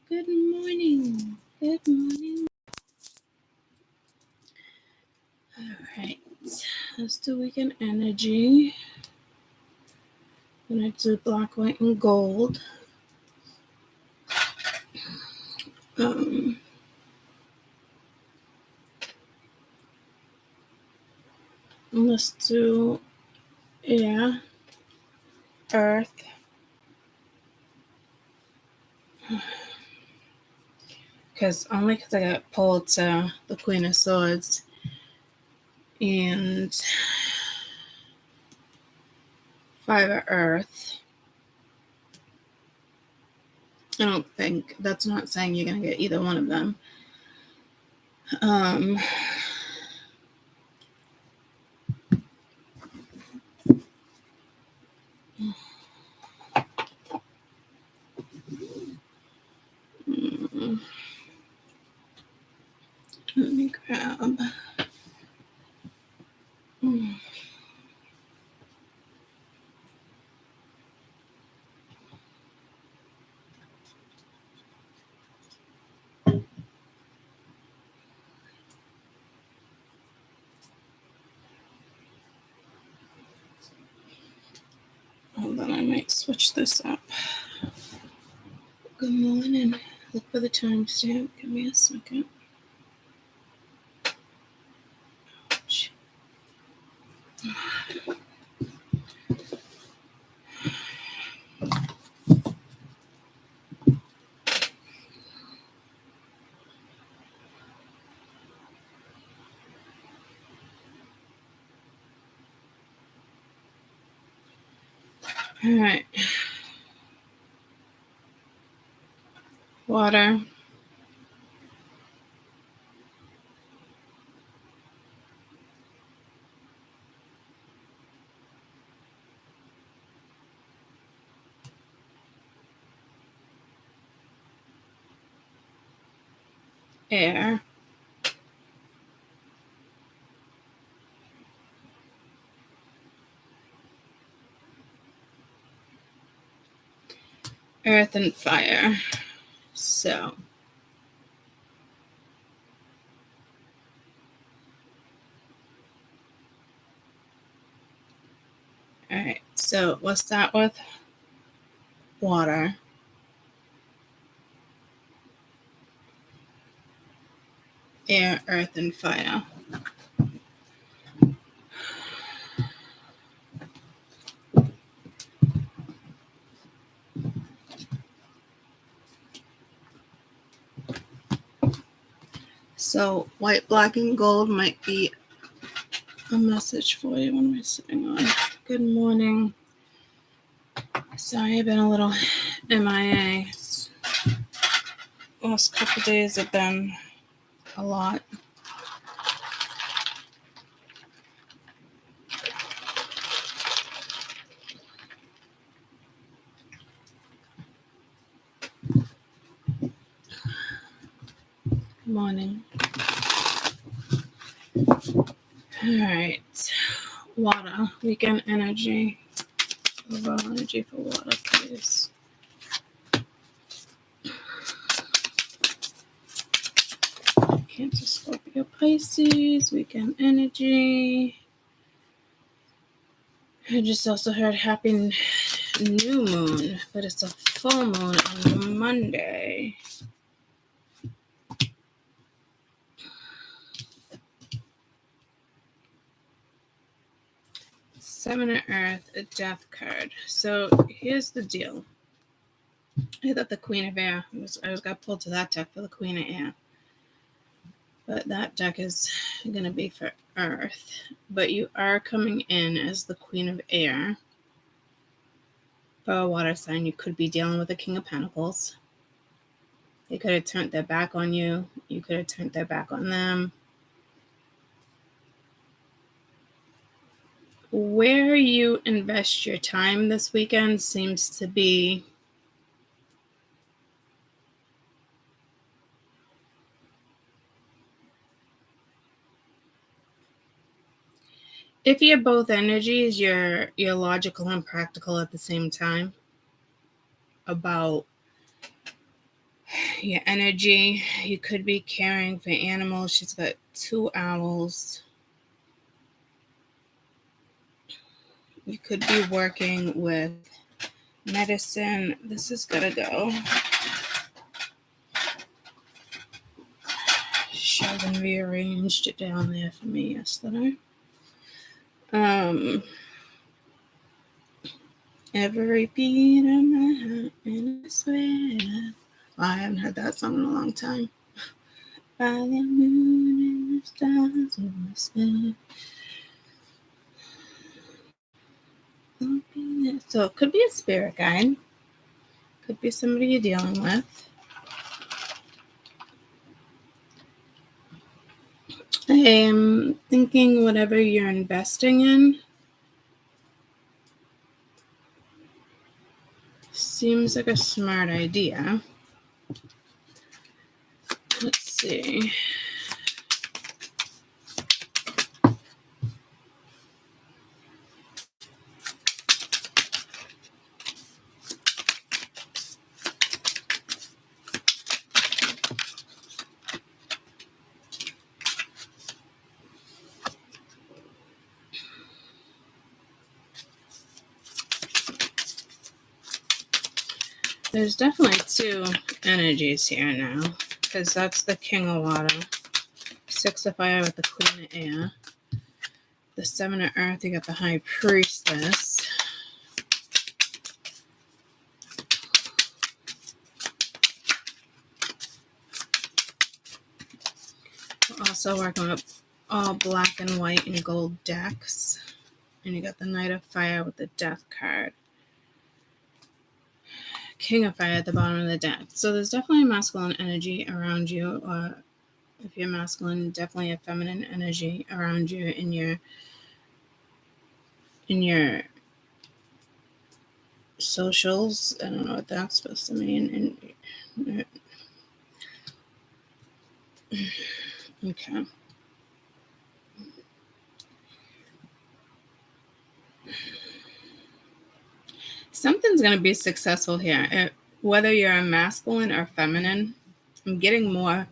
Good morning. Good morning. All right. Let's do weekend energy. I'm going to do black, white, and gold. Let's do air, earth, because I got pulled to the Queen of Swords and Five of Earth. I don't think, that's not saying you're going to get either one of them. Let me grab. Hold on, I might switch this up. Good morning. Look for the timestamp. Give me a second. Ouch. All right. Water. Air. Earth and fire. So. All right. So we'll start with water. Air, earth, and fire. So white, black, and gold might be a message for you. What am I sitting on? Good morning. Sorry, I've been a little MIA. Last couple days have been a lot. Good morning. All right. Water. Weekend energy. Overall energy for water, please. Cancer, Scorpio, Pisces. Weekend energy. I just also heard happy new moon, but it's a full moon on Monday. Seven of Earth, a death card. So here's the deal. I thought the Queen of Air, I got pulled to that deck for the Queen of Air. But that deck is going to be for Earth. But you are coming in as the Queen of Air. For a water sign, you could be dealing with the King of Pentacles. They could have turned their back on you. You could have turned their back on them. Where you invest your time this weekend seems to be if you're both energies, you're logical and practical at the same time about your energy. You could be caring for animals. She's got 2 owls. You could be working with medicine. This is gonna go. Sheldon rearranged it down there for me yesterday. Every beat of my heart, and I swear. Well, I haven't heard that song in a long time. By the moon and the stars in the sky. So it could be a spirit guide. Could be somebody you're dealing with. I am thinking whatever you're investing in seems like a smart idea. Let's see. There's definitely 2 energies here now, because that's the King of Water, 6 of Fire with the Queen of Air, the 7 of Earth, you got the High Priestess. We're also working with all black and white and gold decks, and you got the Knight of Fire with the Death card. King of Fire at the bottom of the deck. So there's definitely masculine energy around you, or if you're masculine, definitely a feminine energy around you in your socials. I don't know what that's supposed to mean. Okay. Something's going to be successful here. Whether you're a masculine or feminine, I'm getting more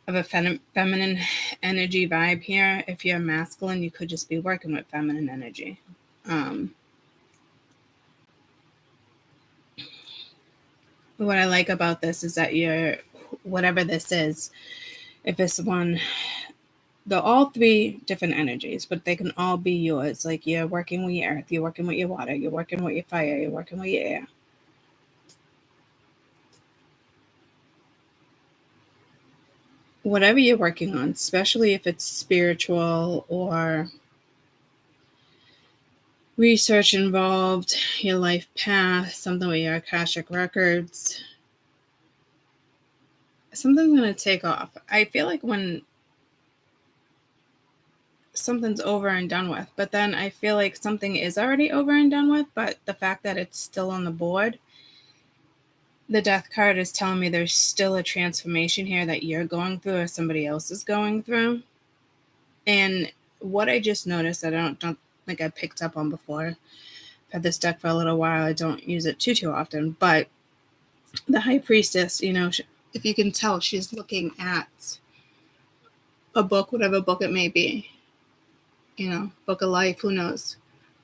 of a feminine energy vibe here. If you're masculine, you could just be working with feminine energy. What I like about this is that you're, whatever this is, if it's one, they're all 3 different energies, but they can all be yours. Like you're working with your earth, you're working with your water, you're working with your fire, you're working with your air. Whatever you're working on, especially if it's spiritual or research involved, your life path, something with your Akashic records, something's going to take off. I feel like when something's over and done with, but then I feel like something is already over and done with, but the fact that it's still on the board, the Death card is telling me there's still a transformation here that you're going through or somebody else is going through. And what I just noticed, I don't think I picked up on before. I've had this deck for a little while. I don't use it too often, but the High Priestess, if you can tell, she's looking at a book, whatever book it may be, book of life, who knows.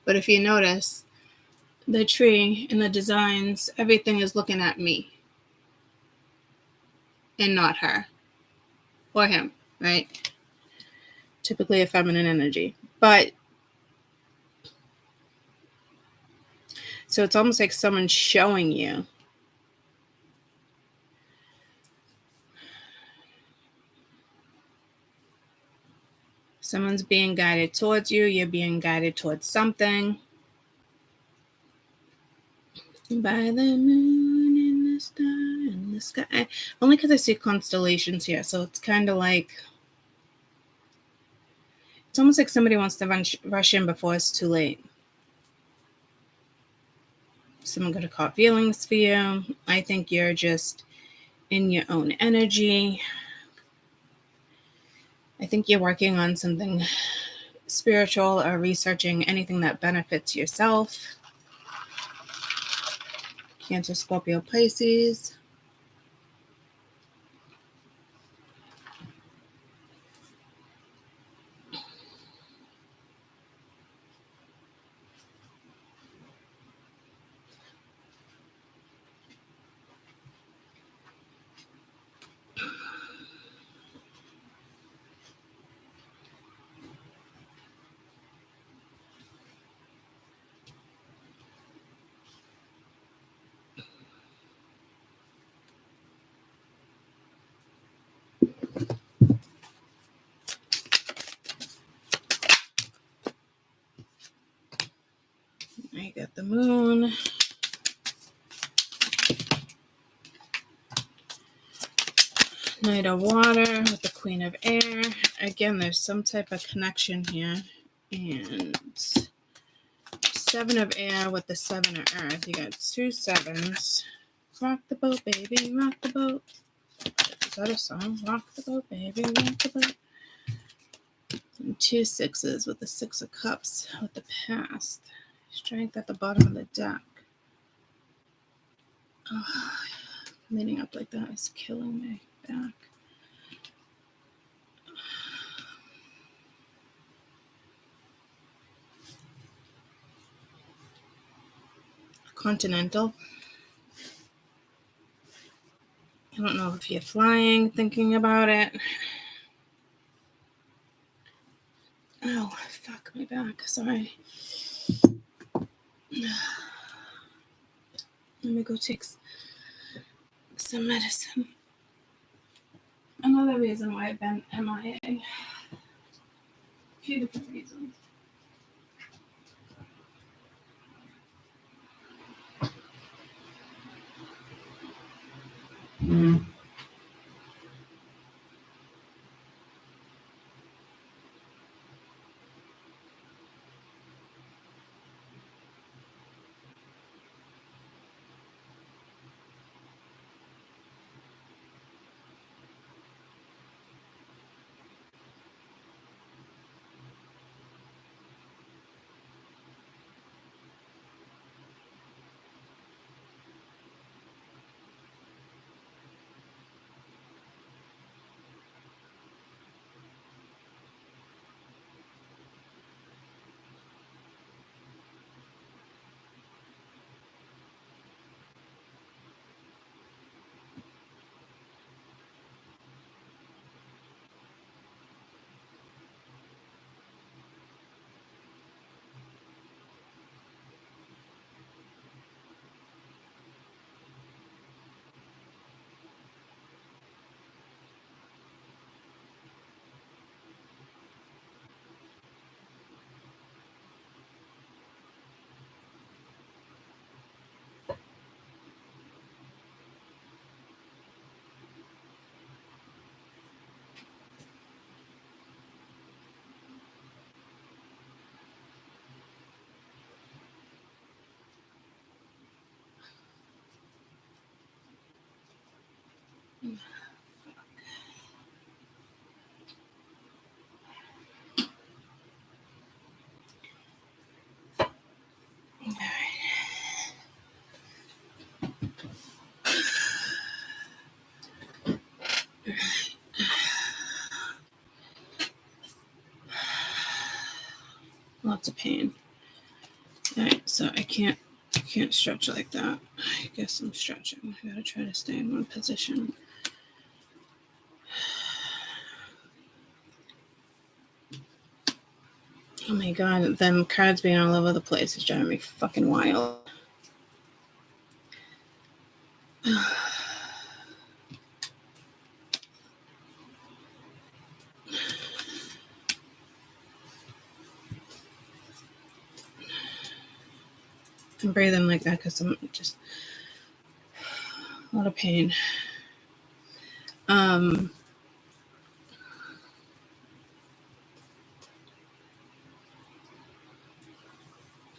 But if you notice, the tree and the designs, everything is looking at me and not her or him, right? Typically a feminine energy. But so it's almost like someone's showing you. Someone's being guided towards you. You're being guided towards something. By the moon and the star in the sky. Only because I see constellations here. So it's kind of like, it's almost like somebody wants to rush in before it's too late. Someone could have caught feelings for you. I think you're just in your own energy. I think you're working on something spiritual or researching anything that benefits yourself. Cancer, Scorpio, Pisces. I got the moon. Knight of water with the Queen of air. Again, there's some type of connection here. And Seven of air with the Seven of earth. You got 2 sevens. Rock the boat, baby, rock the boat. Is that a song? Rock the boat, baby, rock the boat. And 2 sixes with the 6 of cups with the past. Strength at the bottom of the deck. Oh, leaning up like that is killing me back. Continental. I don't know if you're flying, thinking about it. Oh, fuck my back. Sorry. Let me go take some medicine. Another reason why I've been MIA. A few different reasons. Lots of pain. All right, so I can't stretch like that. I guess I'm stretching. I gotta try to stay in one position. Oh my god, them cards being all over the place is driving me fucking wild. I'm breathing like that because I'm just a lot of pain.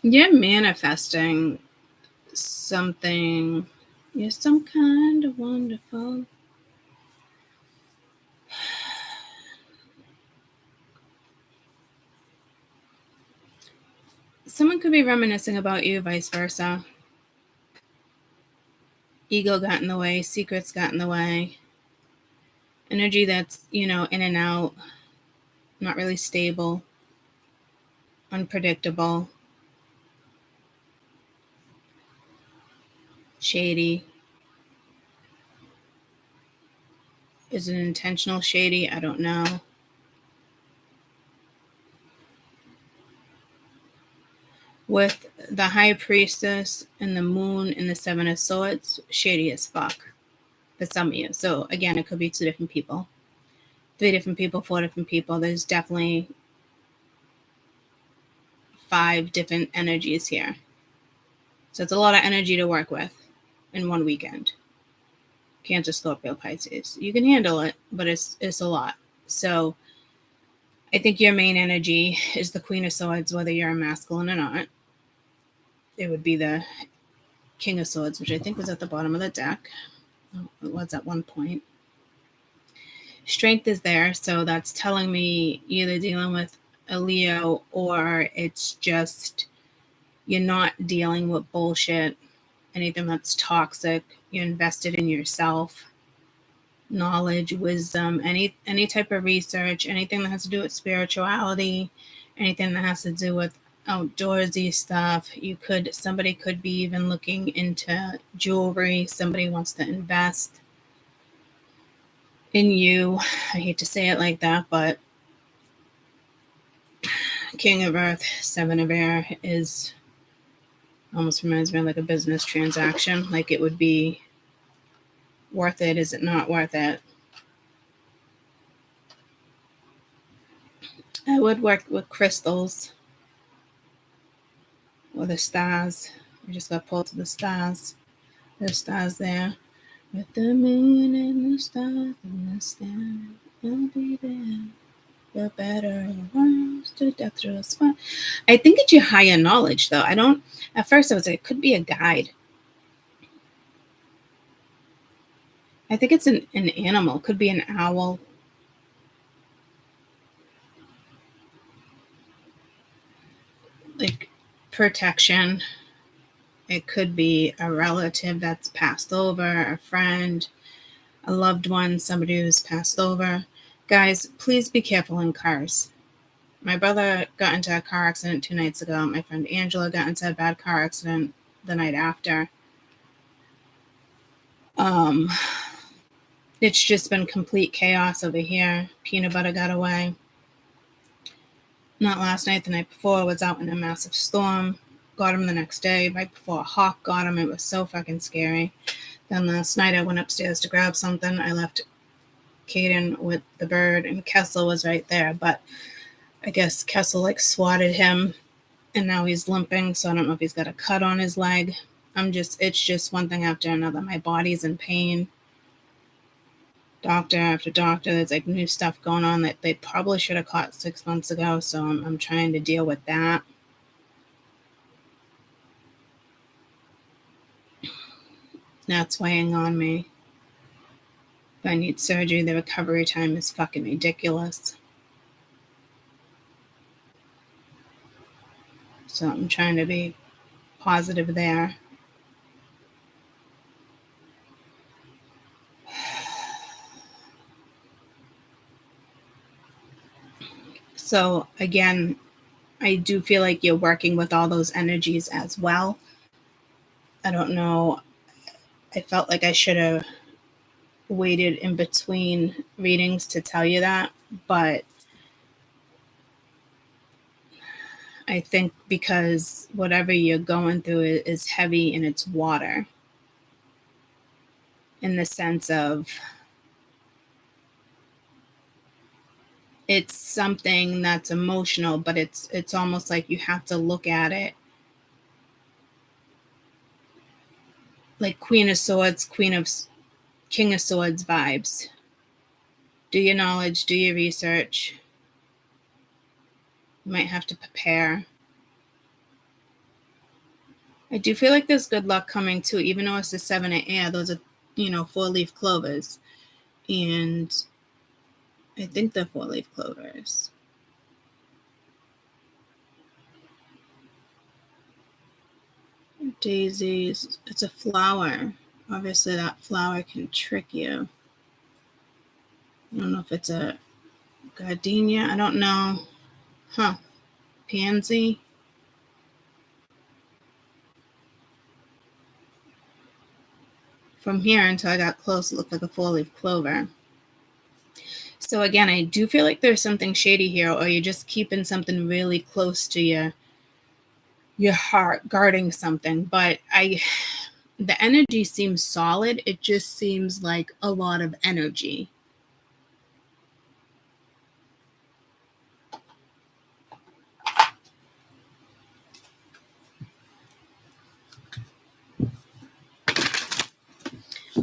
You're manifesting something. You're some kind of wonderful. Someone could be reminiscing about you, vice versa. Ego got in the way, secrets got in the way. Energy that's, in and out, not really stable, unpredictable, shady. Is it intentional shady? I don't know. With the High Priestess and the Moon and the Seven of Swords, shady as fuck for some of you. So again, it could be 2 different people, 3 different people, 4 different people. There's definitely 5 different energies here. So it's a lot of energy to work with in one weekend. Cancer, Scorpio, Pisces. You can handle it, but it's a lot. So I think your main energy is the Queen of Swords, whether you're a masculine or not. It would be the King of Swords, which I think was at the bottom of the deck. It was at one point. Strength is there, so that's telling me either dealing with a Leo or it's just you're not dealing with bullshit, anything that's toxic. You're invested in yourself, knowledge, wisdom, any type of research, anything that has to do with spirituality, anything that has to do with outdoorsy stuff. Somebody could be even looking into jewelry. Somebody wants to invest in you. I hate to say it like that, but King of Earth, Seven of Air is almost reminds me of like a business transaction. Like it would be worth it. Is it not worth it? I would work with crystals or the stars. I just got pulled to the stars. There's stars there. With the moon and the stars and the stars, I'll be there. The better or worse, to death through a spot. I think it's your higher knowledge, though. At first I was like, it could be a guide. I think it's an animal. It could be an owl. Like protection. It could be a relative that's passed over, a friend, a loved one, somebody who's passed over. Guys, please be careful in cars. My brother got into a car accident 2 nights ago. My friend Angela got into a bad car accident the night after. It's just been complete chaos over here. Peanut butter got away. Not last night, the night before, was out in a massive storm. Got him the next day, right before a hawk got him. It was so fucking scary. Then last night I went upstairs to grab something. I left Caden with the bird, and Kessel was right there. But I guess Kessel like swatted him, and now he's limping. So I don't know if he's got a cut on his leg. It's just one thing after another. My body's in pain. Doctor after doctor, there's like new stuff going on that they probably should have caught 6 months ago. So I'm trying to deal with that. That's weighing on me. If I need surgery, the recovery time is fucking ridiculous. So I'm trying to be positive there. So again, I do feel like you're working with all those energies as well. I don't know. I felt like I should have waited in between readings to tell you that, but I think because whatever you're going through is heavy and it's water, in the sense of it's something that's emotional, but it's almost like you have to look at it like Queen of Swords, King of Swords vibes. Do your knowledge, do your research. You might have to prepare. I do feel like there's good luck coming too, even though it's the 7 of air. Those are, 4-leaf clovers. And I think they're 4-leaf clovers. Daisies. It's a flower. Obviously, that flower can trick you. I don't know if it's a gardenia. I don't know. Pansy. From here until I got close, it looked like a 4-leaf clover. So again, I do feel like there's something shady here, or you're just keeping something really close to your heart, guarding something. But the energy seems solid. It just seems like a lot of energy.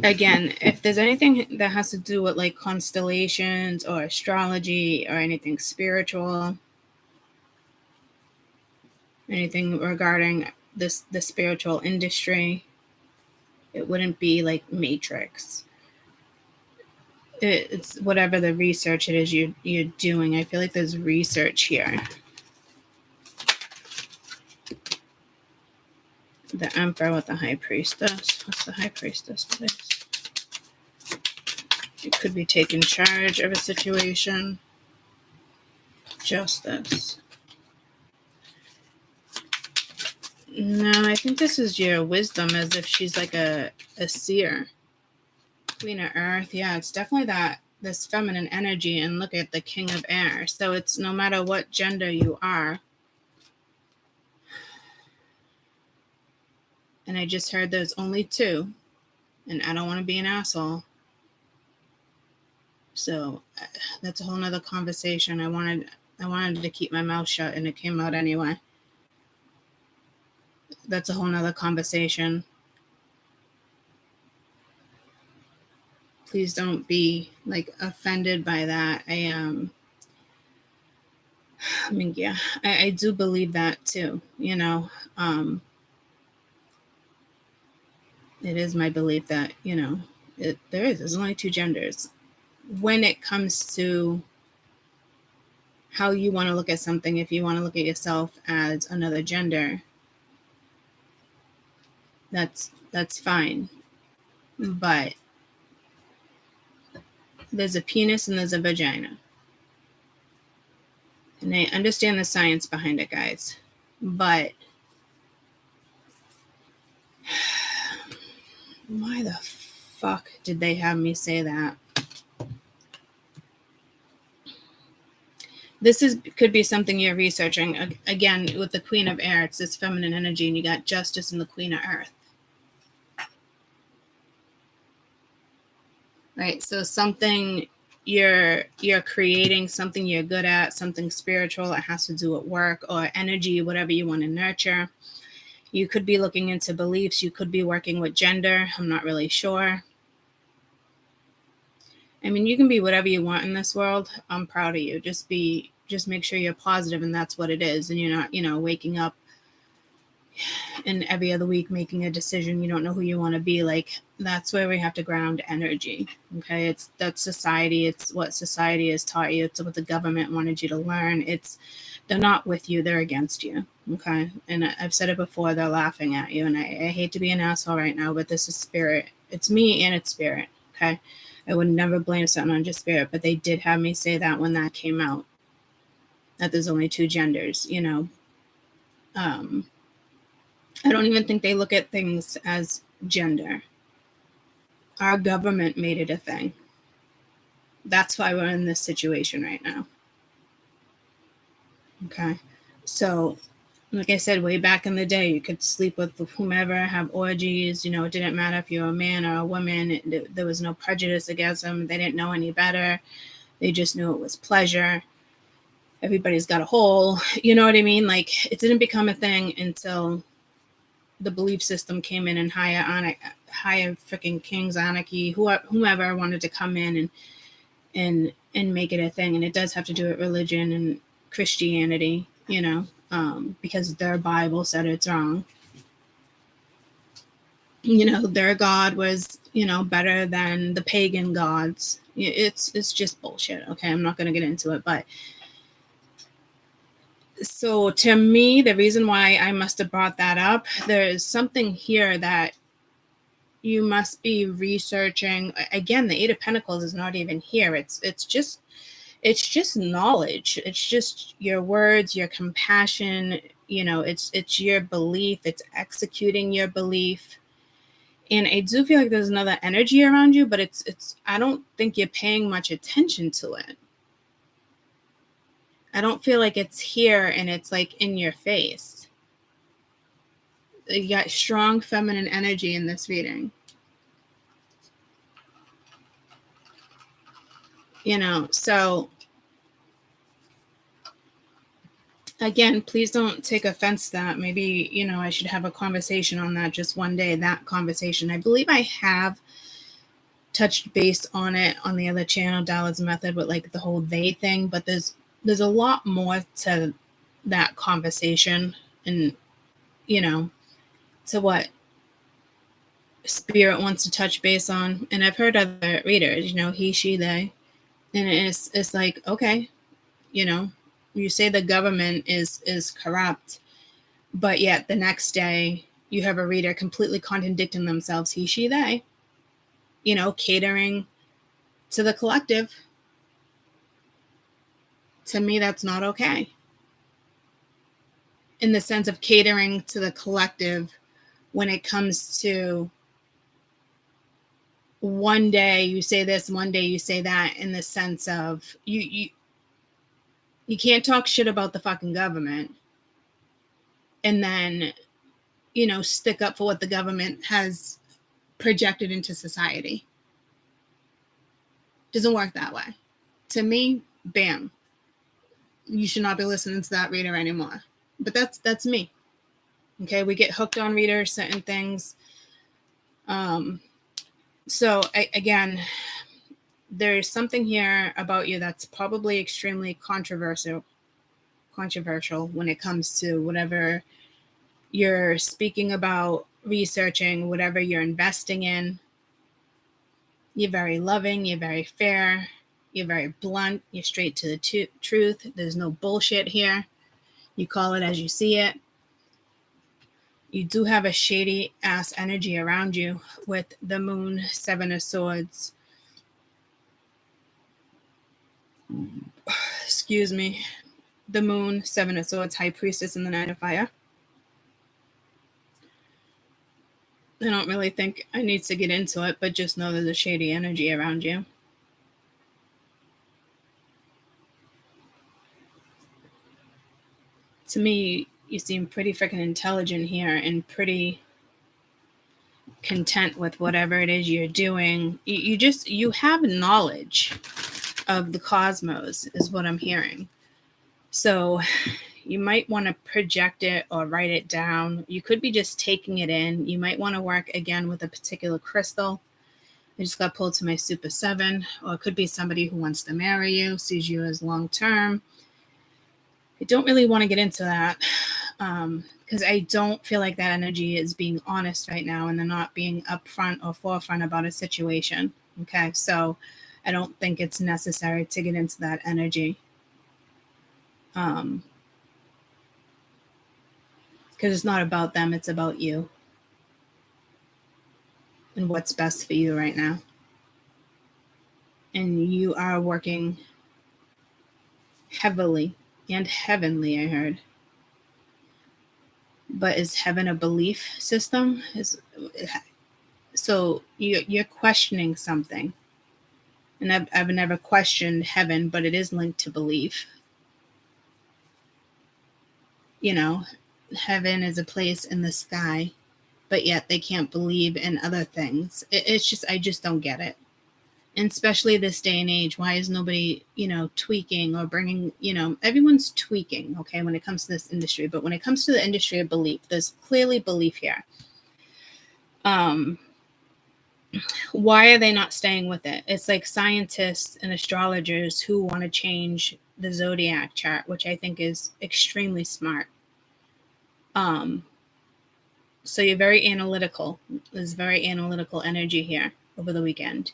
again, if there's anything that has to do with like constellations or astrology or anything spiritual, anything regarding the spiritual industry, it wouldn't be like Matrix. It's whatever the research it is you're doing. I feel like there's research here. The Emperor with the High Priestess. What's the High Priestess, please? You could be taking charge of a situation. Justice. No, I think this is your wisdom, as if she's like a seer. Queen of Earth. Yeah, it's definitely this feminine energy. And look at the King of Air. So it's no matter what gender you are. And I just heard there's only two. And I don't want to be an asshole. So that's a whole nother conversation. I wanted to keep my mouth shut, and it came out anyway. That's a whole nother conversation. Please don't be like offended by that. I mean, yeah, I do believe that too, you know. It is my belief that, you know, there's only two genders. When it comes to how you want to look at something, if you want to look at yourself as another gender, that's fine. But there's a penis and there's a vagina. And I understand the science behind it, guys. But why the fuck did they have me say that? This could be something you're researching. Again, with the Queen of Air, it's this feminine energy, and you got Justice and the Queen of Earth. Right? So something you're creating, something you're good at, something spiritual that has to do with work or energy, whatever you want to nurture. You could be looking into beliefs. You could be working with gender. I'm not really sure. I mean, you can be whatever you want in this world. I'm proud of you. Just make sure you're positive, and that's what it is. And you're not, you know, waking up and every other week making a decision. You don't know who you want to be. Like, that's where we have to ground energy. Okay. That's society. It's what society has taught you. It's what the government wanted you to learn. They're not with you. They're against you. Okay. And I've said it before, they're laughing at you. And I hate to be an asshole right now, but this is spirit. It's me and it's spirit. Okay. I would never blame something on just spirit, but they did have me say that when that came out, that there's only two genders, you know. I don't even think they look at things as gender. Our government made it a thing. That's why we're in this situation right now. Okay. So, like I said, way back in the day, you could sleep with whomever, have orgies. You know, it didn't matter if you're a man or a woman. There was no prejudice against them. They didn't know any better. They just knew it was pleasure. Everybody's got a hole. You know what I mean? Like, it didn't become a thing until the belief system came in and higher freaking kings, anarchy, whomever wanted to come in and make it a thing. And it does have to do with religion and Christianity, you know, because their Bible said it's wrong. You know, their God was, you know, better than the pagan gods. It's just bullshit. Okay, I'm not going to get into it, but so to me, the reason why I must have brought that up, there's something here that you must be researching. Again, the Eight of Pentacles is not even here. It's just knowledge. It's just your words, your compassion. You know, it's your belief. It's executing your belief. And I do feel like there's another energy around you, but it's I don't think you're paying much attention to it. I don't feel like it's here and it's like in your face. You got strong feminine energy in this reading. You know, so again, please don't take offense to that. Maybe, you know, I should have a conversation on that just one day, that conversation. I believe I have touched base on it on the other channel, Dallas Method, with like the whole they thing, but there's a lot more to that conversation, and to what Spirit wants to touch base on. And I've heard other readers, he, she, they, and it's like, okay, you say the government is corrupt, but yet the next day you have a reader completely contradicting themselves, he, she, they, catering to the collective. To me, that's not okay. In the sense of catering to the collective when it comes to one day you say this, one day you say that, in the sense of you can't talk shit about the fucking government and then, stick up for what the government has projected into society. Doesn't work that way. To me, bam, you should not be listening to that reader anymore. But that's me. Okay, we get hooked on readers, certain things. So again, there's something here about you that's probably extremely controversial when it comes to whatever you're speaking about, researching, whatever you're investing in. You're very loving, you're very fair, you're very blunt, you're straight to the truth. There's no bullshit here. You call it as you see it. You do have a shady ass energy around you with the Moon, Seven of Swords. Excuse me. The Moon, Seven of Swords, High Priestess, and the Nine of Fire. I don't really think I need to get into it, but just know there's a shady energy around you. To me, you seem pretty freaking intelligent here and pretty content with whatever it is you're doing. You have knowledge of the cosmos, is what I'm hearing. So you might want to project it or write it down. You could be just taking it in. You might want to work again with a particular crystal. I just got pulled to my Super 7, or it could be somebody who wants to marry you, sees you as long term. I don't really want to get into that because I don't feel like that energy is being honest right now, and they're not being upfront or forefront about a situation. Okay, so I don't think it's necessary to get into that energy. Because it's not about them, it's about you and what's best for you right now. And you are working heavily and heavenly, I heard. But is heaven a belief system? So you're questioning something. And I've never questioned heaven, but it is linked to belief. Heaven is a place in the sky, but yet they can't believe in other things. It's just, I just don't get it. And especially this day and age, why is nobody, tweaking or bringing, everyone's tweaking, okay, when it comes to this industry. But when it comes to the industry of belief, there's clearly belief here. Why are they not staying with it? It's like scientists and astrologers who want to change the zodiac chart, which I think is extremely smart. So you're very analytical. There's very analytical energy here over the weekend.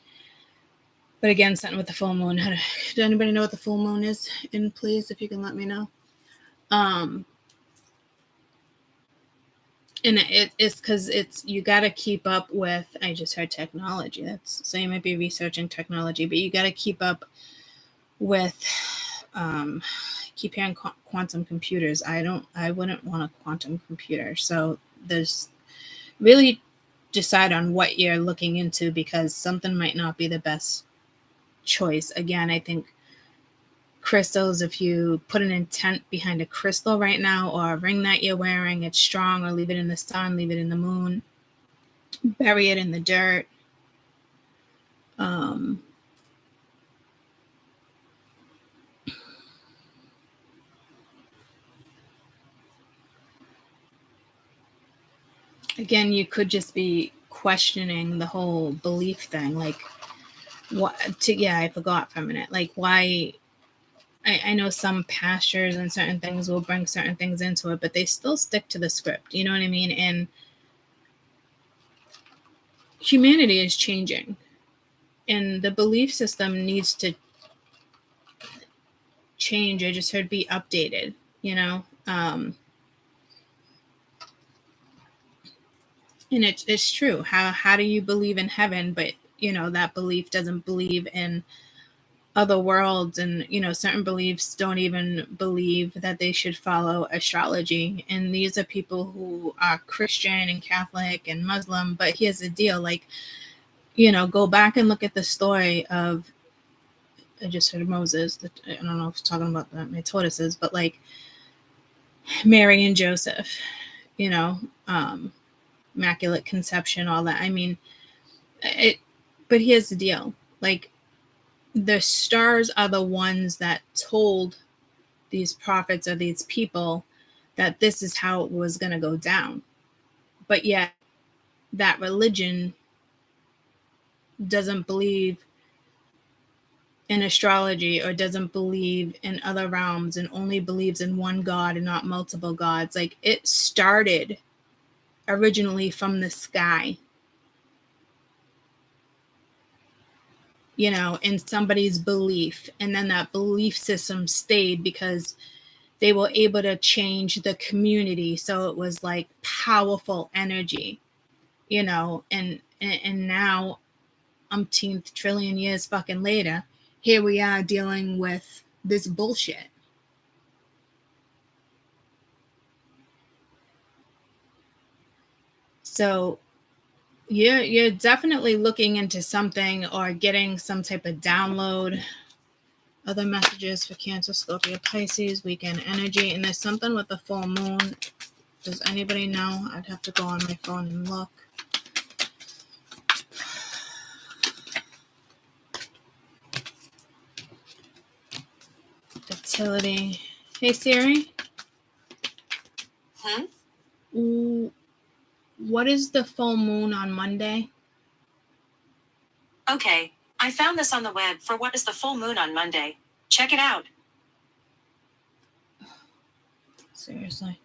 But again, something with the full moon. Does anybody know what the full moon is? And please, if you can let me know. And it's because you got to keep up with, I just heard technology. So you might be researching technology, but you got to keep up with, keep hearing quantum computers. I wouldn't want a quantum computer. So there's really decide on what you're looking into, because something might not be the best choice. Again, I think crystals, if you put an intent behind a crystal right now, or a ring that you're wearing, it's strong, or leave it in the sun, leave it in the moon, bury it in the dirt. Again, you could just be questioning the whole belief thing. Like, I forgot for a minute. Like, why? I know some pastures and certain things will bring certain things into it, but they still stick to the script. You know what I mean? And humanity is changing, and the belief system needs to change. I just heard be updated. You know, and it's true. How do you believe in heaven, but that belief doesn't believe in other worlds, and certain beliefs don't even believe that they should follow astrology. And these are people who are Christian and Catholic and Muslim. But here's the deal, like, go back and look at the story of, I just heard Moses, I don't know if it's talking about my tortoises, but like Mary and Joseph, immaculate conception, all that. I mean, but here's the deal, like, the stars are the ones that told these prophets or these people that this is how it was going to go down. But yet that religion doesn't believe in astrology or doesn't believe in other realms and only believes in one God and not multiple gods. Like, it started originally from the sky, in somebody's belief. And then that belief system stayed because they were able to change the community. So it was like powerful energy, and now umpteenth trillion years fucking later, here we are dealing with this bullshit. So you're definitely looking into something or getting some type of download. Other messages for Cancer, Scorpio, Pisces, weekend energy. And there's something with the full moon. Does anybody know? I'd have to go on my phone and look. Fertility. Hey, Siri. What is the full moon on Monday? Okay, I found this on the web for what is the full moon on Monday. Check it out. Seriously.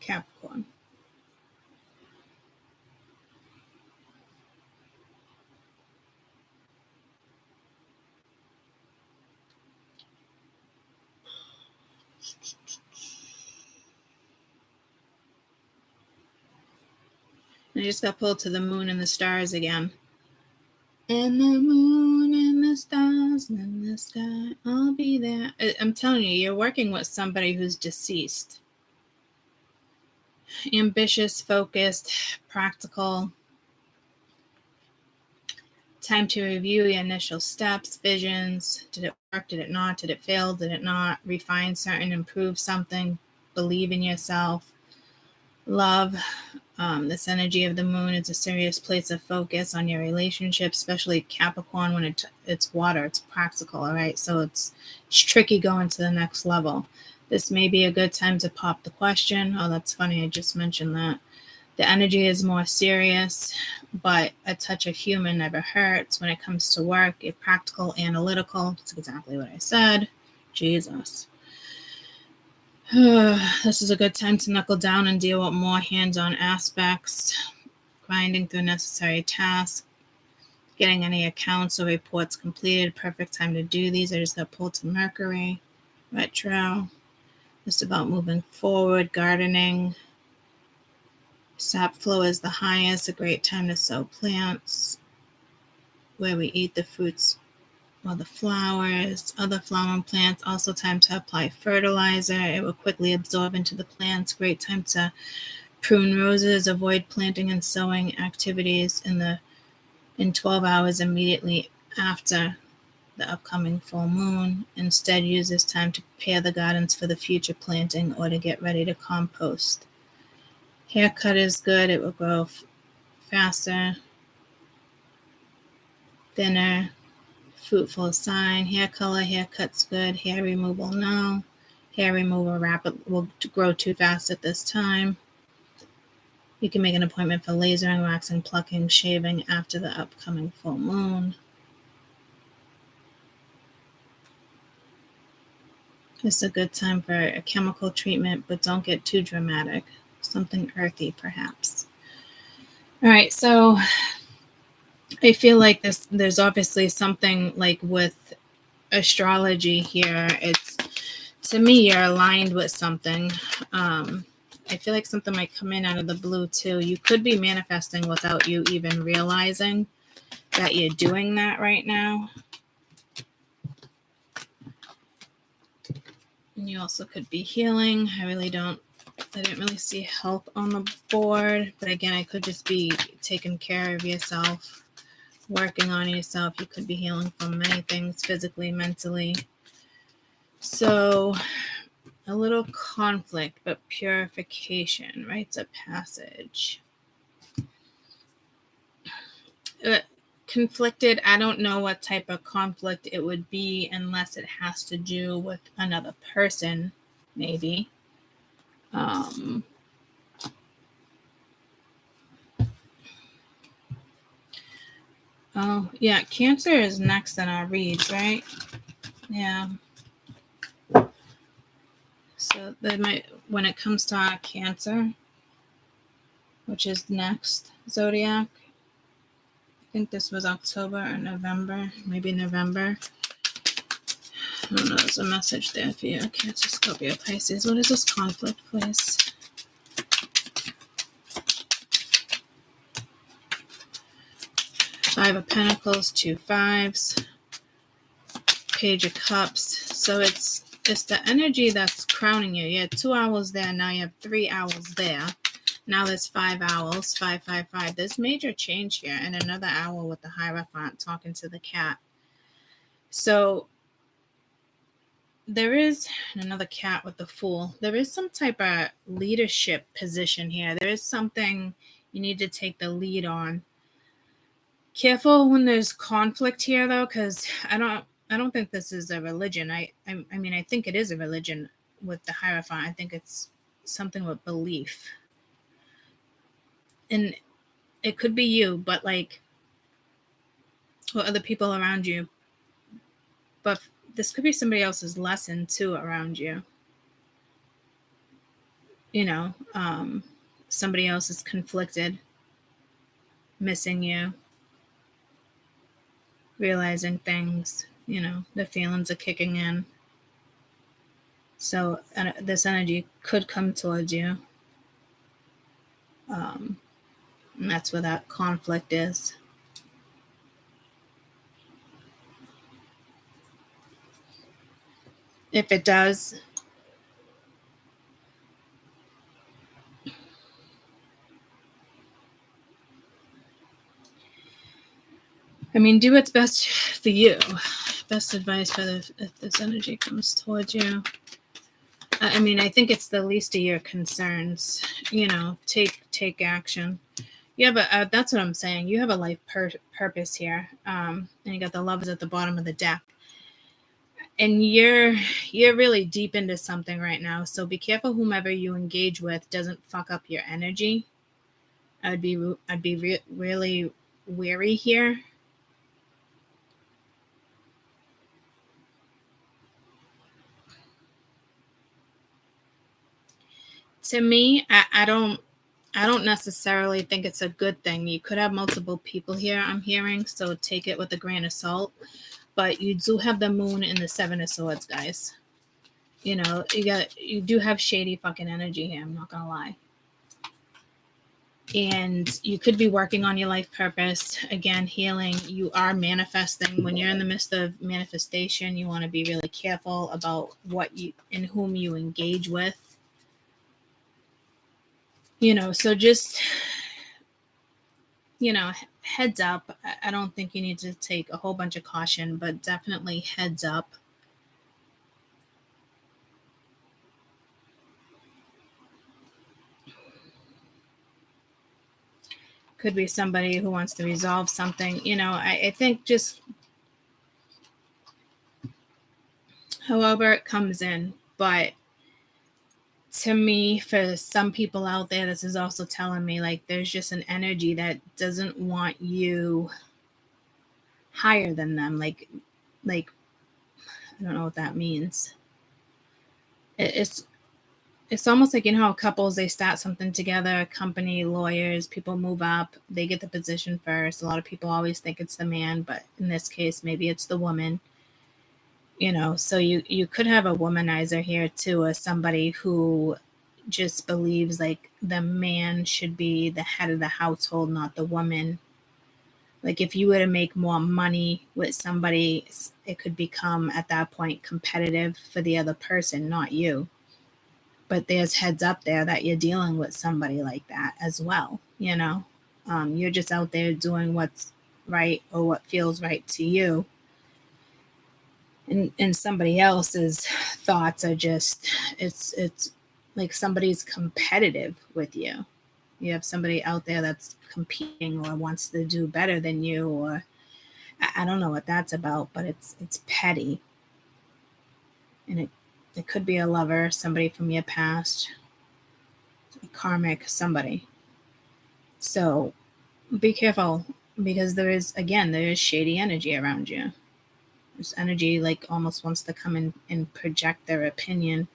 Capricorn. I just got pulled to the moon and the stars again. And the moon and the stars and the sky, I'll be there. I'm telling you, you're working with somebody who's deceased. Ambitious, focused, practical. Time to review your initial steps, visions. Did it work? Did it not? Did it fail? Did it not? Refine certain, improve something. Believe in yourself. Love. This energy of the moon is a serious place of focus on your relationship, especially Capricorn when it's water. It's practical, all right? So it's tricky going to the next level. This may be a good time to pop the question. Oh, that's funny. I just mentioned that. The energy is more serious, but a touch of human never hurts. When it comes to work, you're practical, analytical. That's exactly what I said. Jesus. This is a good time to knuckle down and deal with more hands-on aspects, grinding through necessary tasks, getting any accounts or reports completed. Perfect time to do these. I just got pulled to Mercury, retro. Just about moving forward, gardening. Sap flow is the highest. A great time to sow plants, where we eat the fruits or the flowers, other flowering plants. Also time to apply fertilizer. It will quickly absorb into the plants. Great time to prune roses. Avoid planting and sowing activities in 12 hours immediately after the upcoming full moon. Instead, use this time to prepare the gardens for the future planting or to get ready to compost. Haircut is good. It will grow faster, thinner, fruitful sign. Hair color, haircut's good. Hair removal, no. Hair removal will grow too fast at this time. You can make an appointment for lasering, waxing, plucking, shaving after the upcoming full moon. It's a good time for a chemical treatment, but don't get too dramatic. Something earthy, perhaps. All right, so I feel like there's obviously something like with astrology here. It's, to me, you're aligned with something. I feel like something might come in out of the blue too. You could be manifesting without you even realizing that you're doing that right now. And you also could be healing. I didn't really see health on the board, but again, I could just be taking care of yourself, working on yourself. You could be healing from many things, physically, mentally. So a little conflict, but purification, rites of passage. Conflicted, I don't know what type of conflict it would be unless it has to do with another person, maybe. Oh, yeah, Cancer is next in our reads, right? Yeah. So when it comes to our Cancer, which is next zodiac, I think this was October or November, maybe November. I don't know, there's a message there for you. Cancer, Scorpio, Pisces. What is this conflict, please? Five of Pentacles, 2 5s, Page of Cups. So it's the energy that's crowning you. You had 2 owls there, now you have 3 owls there. Now there's 5 owls, 5, 5, 5. There's major change here, and another owl with the Hierophant talking to the cat. So there is another cat with the Fool. There is some type of leadership position here. There is something you need to take the lead on. Careful when there's conflict here, though, because I don't think this is a religion. I mean, I think it is a religion with the Hierophant. I think it's something with belief. And it could be you, but like, or other people around you. But this could be somebody else's lesson too around you. You know, somebody else is conflicted, missing you, realizing things, you know, the feelings are kicking in. So this energy could come towards you. And that's where that conflict is. If it does, I mean, do what's best for you. Best advice for if this energy comes towards you. I mean, I think it's the least of your concerns. You know, take action. Yeah, but that's what I'm saying. You have a life purpose here, and you got the Lovers at the bottom of the deck, and you're really deep into something right now. So be careful whomever you engage with doesn't fuck up your energy. I'd be really wary here. To me, I don't necessarily think it's a good thing. You could have multiple people here, I'm hearing, so take it with a grain of salt. But you do have the Moon and the 7 of Swords, guys. You know, you do have shady fucking energy here, I'm not gonna lie. And you could be working on your life purpose. Again, healing. You are manifesting. When you're in the midst of manifestation, you want to be really careful about what you and whom you engage with. You know, so just, you know, heads up. I don't think you need to take a whole bunch of caution, but definitely heads up. Could be somebody who wants to resolve something. You know, I think just however it comes in. But to me, for some people out there, this is also telling me like there's just an energy that doesn't want you higher than them. Like I don't know what that means. It's almost like, you know how couples, they start something together, company, lawyers, people move up, they get the position first. A lot of people always think it's the man, but in this case, maybe it's the woman. You know, so you could have a womanizer here too, or somebody who just believes like the man should be the head of the household, not the woman. Like if you were to make more money with somebody, it could become at that point competitive for the other person, not you. But there's heads up there that you're dealing with somebody like that as well. You know, you're just out there doing what's right or what feels right to you. And somebody else's thoughts are just, it's like somebody's competitive with you. You have somebody out there that's competing or wants to do better than you, or I don't know what that's about, but it's petty. And it could be a lover, somebody from your past, a karmic, somebody. So be careful, because there is shady energy around you. This energy like almost wants to come in and project their opinion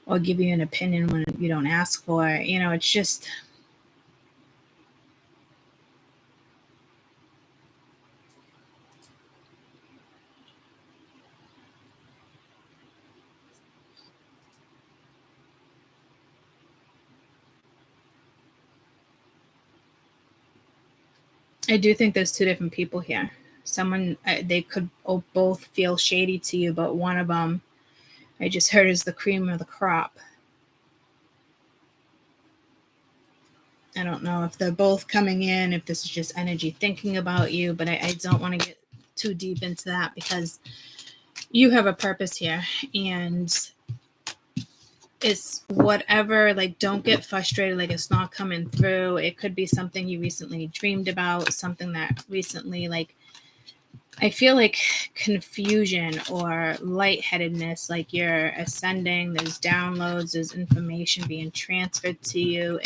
or give you an opinion when you don't ask for it. You know, it's just, I do think there's two different people here. Someone, they could both feel shady to you, but one of them, I just heard, is the cream of the crop. I don't know if they're both coming in, if this is just energy thinking about you, but I don't want to get too deep into that, because you have a purpose here, and it's whatever. Like, don't get frustrated like it's not coming through. It could be something you recently dreamed about, something that recently, like, I feel like confusion or lightheadedness, like you're ascending, there's downloads, there's information being transferred to you.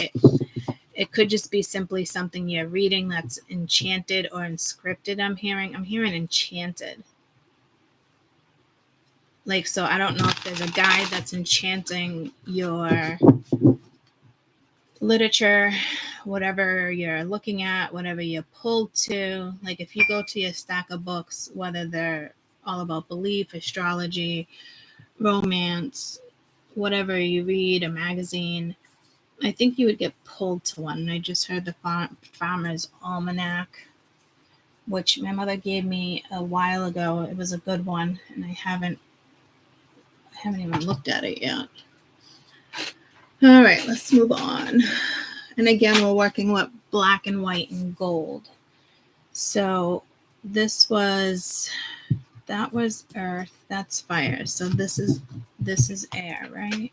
It could just be simply something you're reading that's enchanted or inscripted. I'm hearing enchanted. Like, so I don't know if there's a guide that's enchanting your literature, whatever you're looking at, whatever you're pulled to. Like if you go to your stack of books, whether they're all about belief, astrology, romance, whatever you read, a magazine, I think you would get pulled to one. I just heard the Farmer's Almanac, which my mother gave me a while ago. It was a good one, and I haven't even looked at it yet. All right, let's move on. And again, we're working with black and white and gold. So that was earth, that's fire. So this is air, right?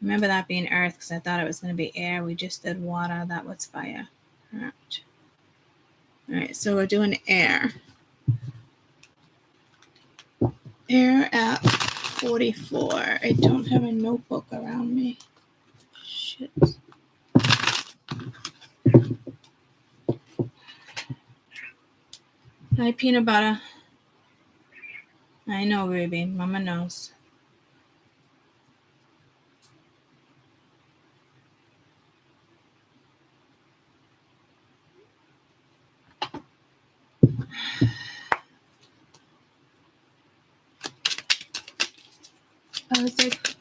Remember that being earth, because I thought it was going to be air. We just did water, that was fire. All right, so we're doing air. Air at 44. I don't have a notebook around me. Shit. Hi, peanut butter. I know, Ruby. Mama knows. I was like,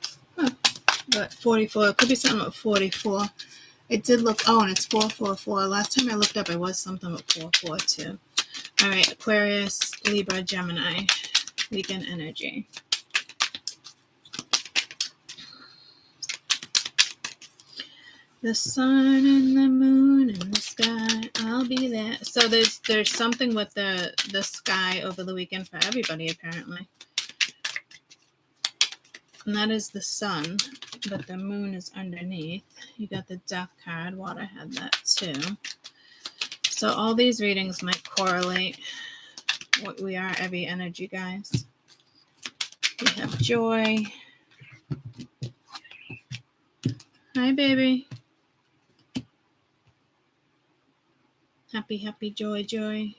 but 44. It could be something with 44. It did look, and it's 444. Last time I looked up, it was something with 442. All right, Aquarius, Libra, Gemini, WkEnd Energy. The sun and the moon and the sky, I'll be there. So there's something with the sky over the weekend for everybody, apparently. And that is the sun, but the moon is underneath. You got the death card. Water had that too. So all these readings might correlate. We are every energy, guys. We have joy. Hi, baby. Happy, happy, joy, joy.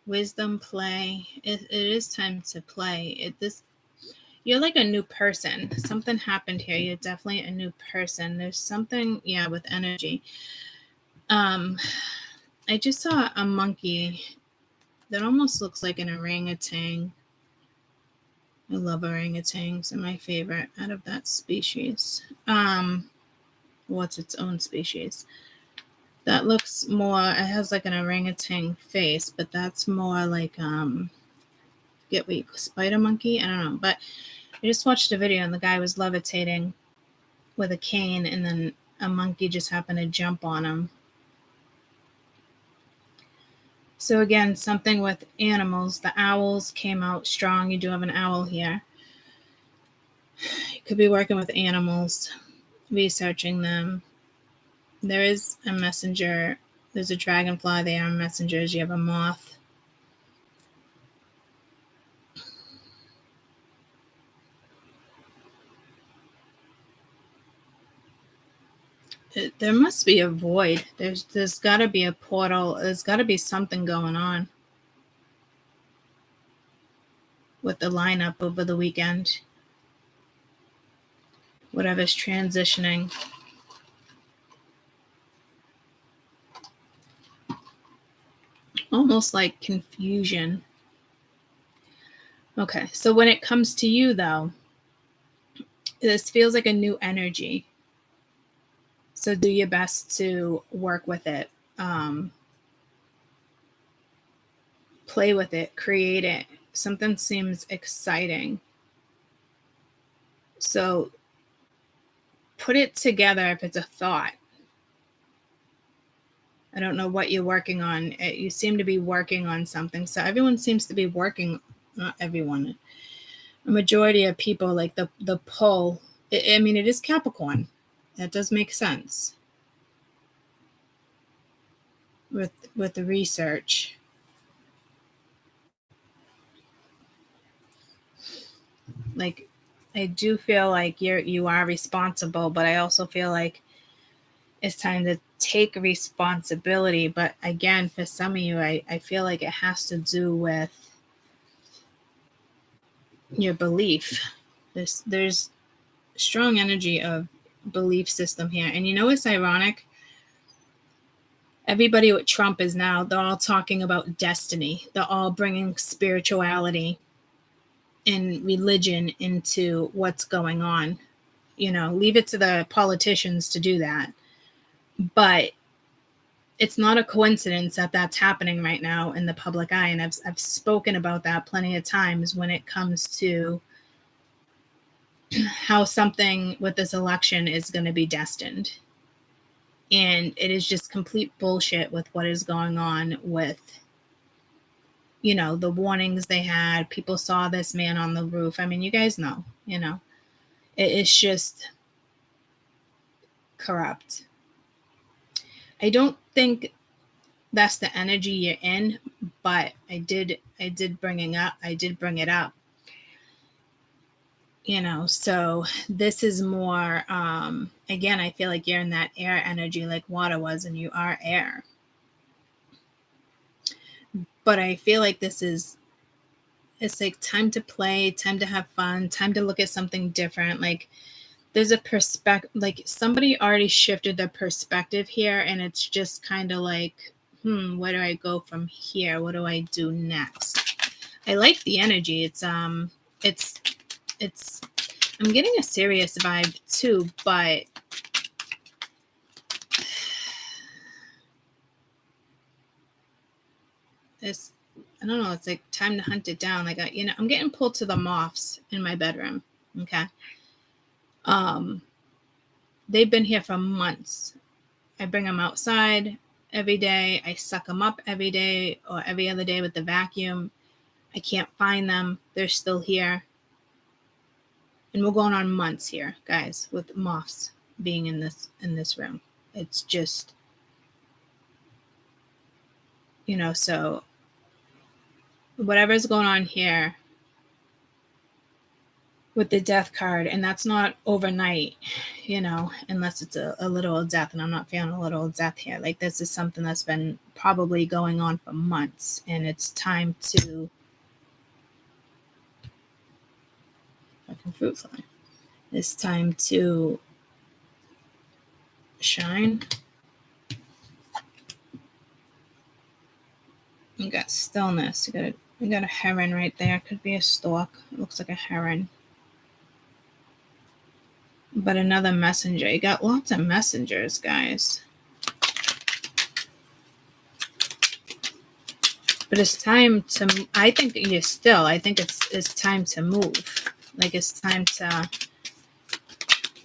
Wisdom, play. It is time to play. You're like a new person. Something happened here. You're definitely a new person. There's something, yeah, with energy. I just saw a monkey that almost looks like an orangutan. I love orangutans. They're my favorite out of that species. What's its own species? That looks more, it has like an orangutan face, but that's more like, spider monkey? I don't know. But I just watched a video and the guy was levitating with a cane and then a monkey just happened to jump on him. So again, something with animals. The owls came out strong. You do have an owl here. You could be working with animals, researching them. There is a messenger. There's a dragonfly. They are messengers. You have a moth. There must be a void. There's got to be a portal. There's got to be something going on with the lineup over the weekend. Whatever's transitioning. Almost like confusion. Okay, so when it comes to you, though, this feels like a new energy. So do your best to work with it. Play with it. Create it. Something seems exciting. So put it together if it's a thought. I don't know what you're working on. You seem to be working on something. So everyone seems to be working, not everyone. A majority of people, like the pull. I mean, it is Capricorn. That does make sense with the research. Like, I do feel like you are responsible, but I also feel like it's time to take responsibility. But again, for some of you, I feel like it has to do with your belief. There's strong energy of belief system here. And you know what's ironic? Everybody with Trump is now, they're all talking about destiny. They're all bringing spirituality and religion into what's going on. Leave it to the politicians to do that. But it's not a coincidence that that's happening right now in the public eye. And I've spoken about that plenty of times when it comes to how something with this election is going to be destined. And it is just complete bullshit with what is going on with, the warnings they had. People saw this man on the roof. I mean, you guys know, it's just corrupt. I don't think that's the energy you're in, but I did bring it up. So this is more, again, I feel like you're in that air energy like water was, and you are air. But I feel like it's like time to play, time to have fun, time to look at something different. Like there's a perspective, like somebody already shifted their perspective here, and it's just kind of like, where do I go from here? What do I do next? I like the energy. It's I'm getting a serious vibe too, but I don't know. It's like time to hunt it down. Like, I'm getting pulled to the moths in my bedroom. Okay. They've been here for months. I bring them outside every day. I suck them up every day or every other day with the vacuum. I can't find them. They're still here. And we're going on months here, guys, with moths being in this room. It's just, so whatever's going on here, with the death card, and that's not overnight, unless it's a literal death, and I'm not feeling a literal death here. Like, this is something that's been probably going on for months, and it's time to fucking fruit fly. It's time to shine. You got stillness. You got a heron right there. Could be a stork. It looks like a heron. But another messenger. You got lots of messengers, guys. But it's time to, I think it's time to move. Like, it's time to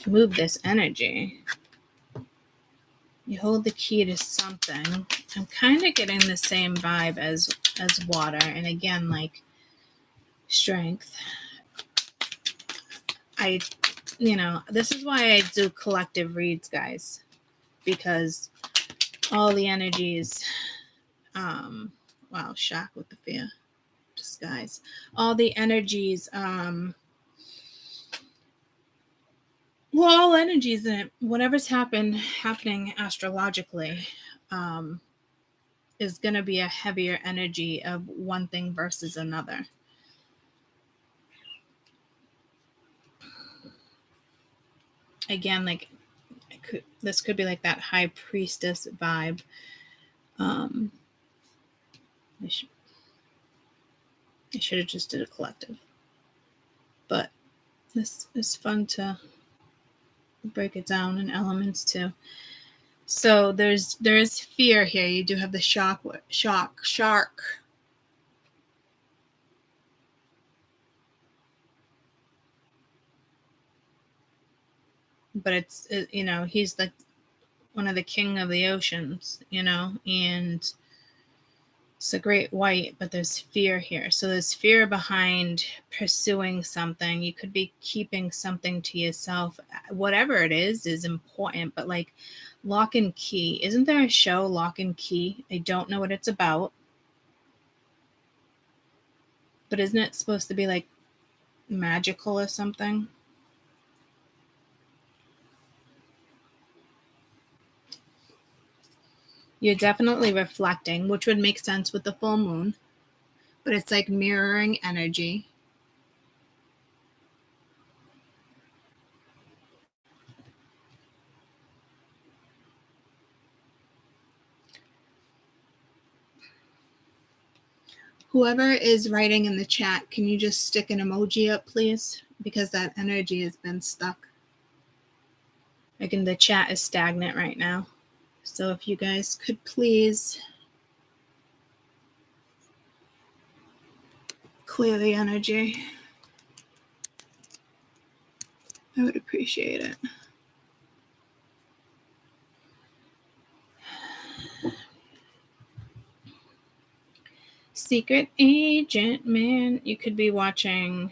move this energy. You hold the key to something. I'm kind of getting the same vibe as water. And again, like, strength. This is why I do collective reads, guys. Because all the energies, wow, shock with the fear. Disguise. All the energies, all energies in it, whatever's happening astrologically, is going to be a heavier energy of one thing versus another. Again, like, this could be like that high priestess vibe. I should have just did a collective, but this is fun to break it down in elements too. So there is fear here. You do have the shark. But it's, he's like one of the king of the oceans, and it's a great white, but there's fear here. So there's fear behind pursuing something. You could be keeping something to yourself. Whatever it is important, but like Lock and Key. Isn't there a show, Lock and Key? I don't know what it's about. But isn't it supposed to be like magical or something? You're definitely reflecting, which would make sense with the full moon. But it's like mirroring energy. Whoever is writing in the chat, can you just stick an emoji up, please? Because that energy has been stuck. Like, in the chat is stagnant right now. So if you guys could please clear the energy, I would appreciate it. Secret agent, man. You could be watching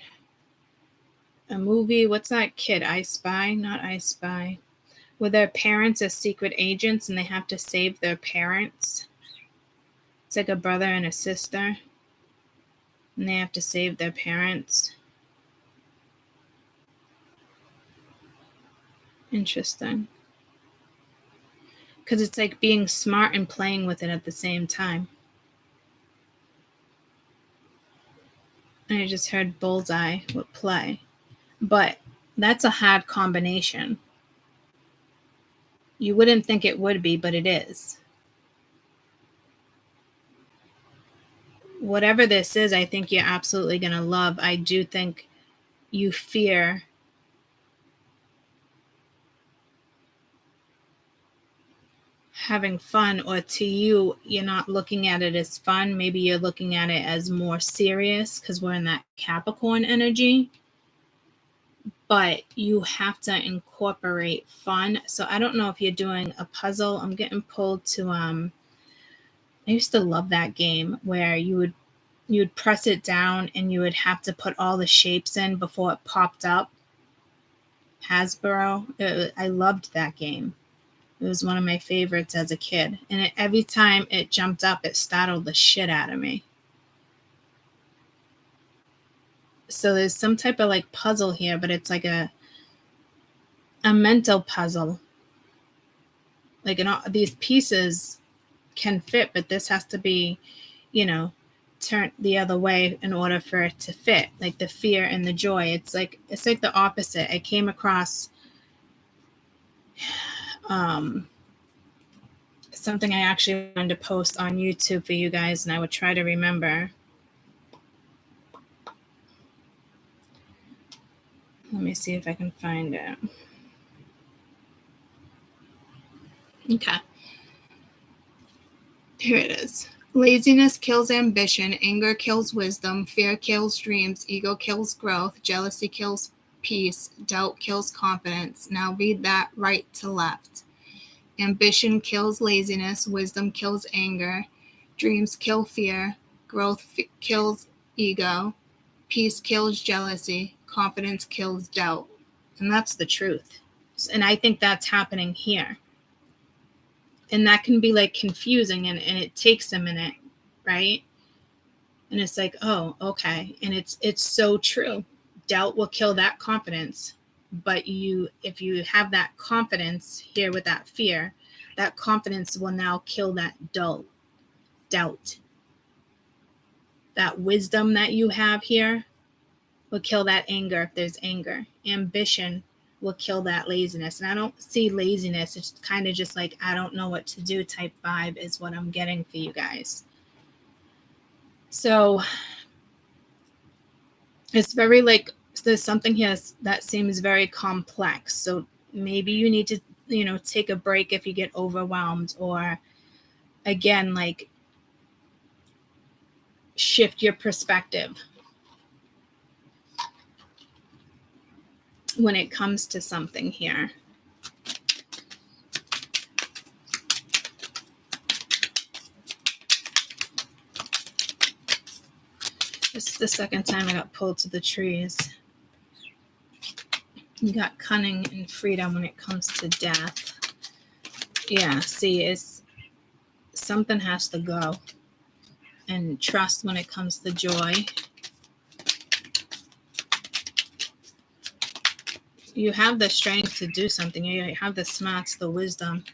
a movie. What's that kid? I Spy? Not I Spy. Where their parents are secret agents and they have to save their parents. It's like a brother and a sister. And they have to save their parents. Interesting. Because it's like being smart and playing with it at the same time. And I just heard bullseye with play. But that's a hard combination. You wouldn't think it would be, but it is. Whatever this is, I think you're absolutely going to love. I do think you fear having fun, or to you, you're not looking at it as fun. Maybe you're looking at it as more serious because we're in that Capricorn energy. But you have to incorporate fun. So I don't know if you're doing a puzzle. I'm getting pulled to I used to love that game where you would press it down and you would have to put all the shapes in before it popped up. Hasbro. I loved that game. It was one of my favorites as a kid. And every time it jumped up, it startled the shit out of me. So there's some type of like puzzle here, but it's like a mental puzzle. Like these pieces can fit, but this has to be, turned the other way in order for it to fit. Like the fear and the joy. It's like the opposite. I came across something I actually wanted to post on YouTube for you guys, and I would try to remember. Let me see if I can find it. Okay. Here it is. Laziness kills ambition, anger kills wisdom, fear kills dreams, ego kills growth, jealousy kills peace, doubt kills confidence. Now read that right to left. Ambition kills laziness, wisdom kills anger, dreams kill fear, growth kills ego, peace kills jealousy, confidence kills doubt. And that's the truth. And I think that's happening here. And that can be like confusing, and it takes a minute, right? And it's like, oh, okay. And it's so true. Doubt will kill that confidence. But if you have that confidence here with that fear, that confidence will now kill that doubt. That wisdom that you have here will kill that anger if there's anger. Ambition will kill that laziness. And I don't see laziness. It's kind of just like, I don't know what to do type vibe is what I'm getting for you guys. So it's very like, there's something here that seems very complex. So maybe you need to, take a break if you get overwhelmed, or again, like shift your perspective when it comes to something here. This is the second time I got pulled to the trees. You got cunning and freedom when it comes to death. Yeah, see, it's something has to go. And trust when it comes to joy. You have the strength to do something. You have the smarts, the wisdom,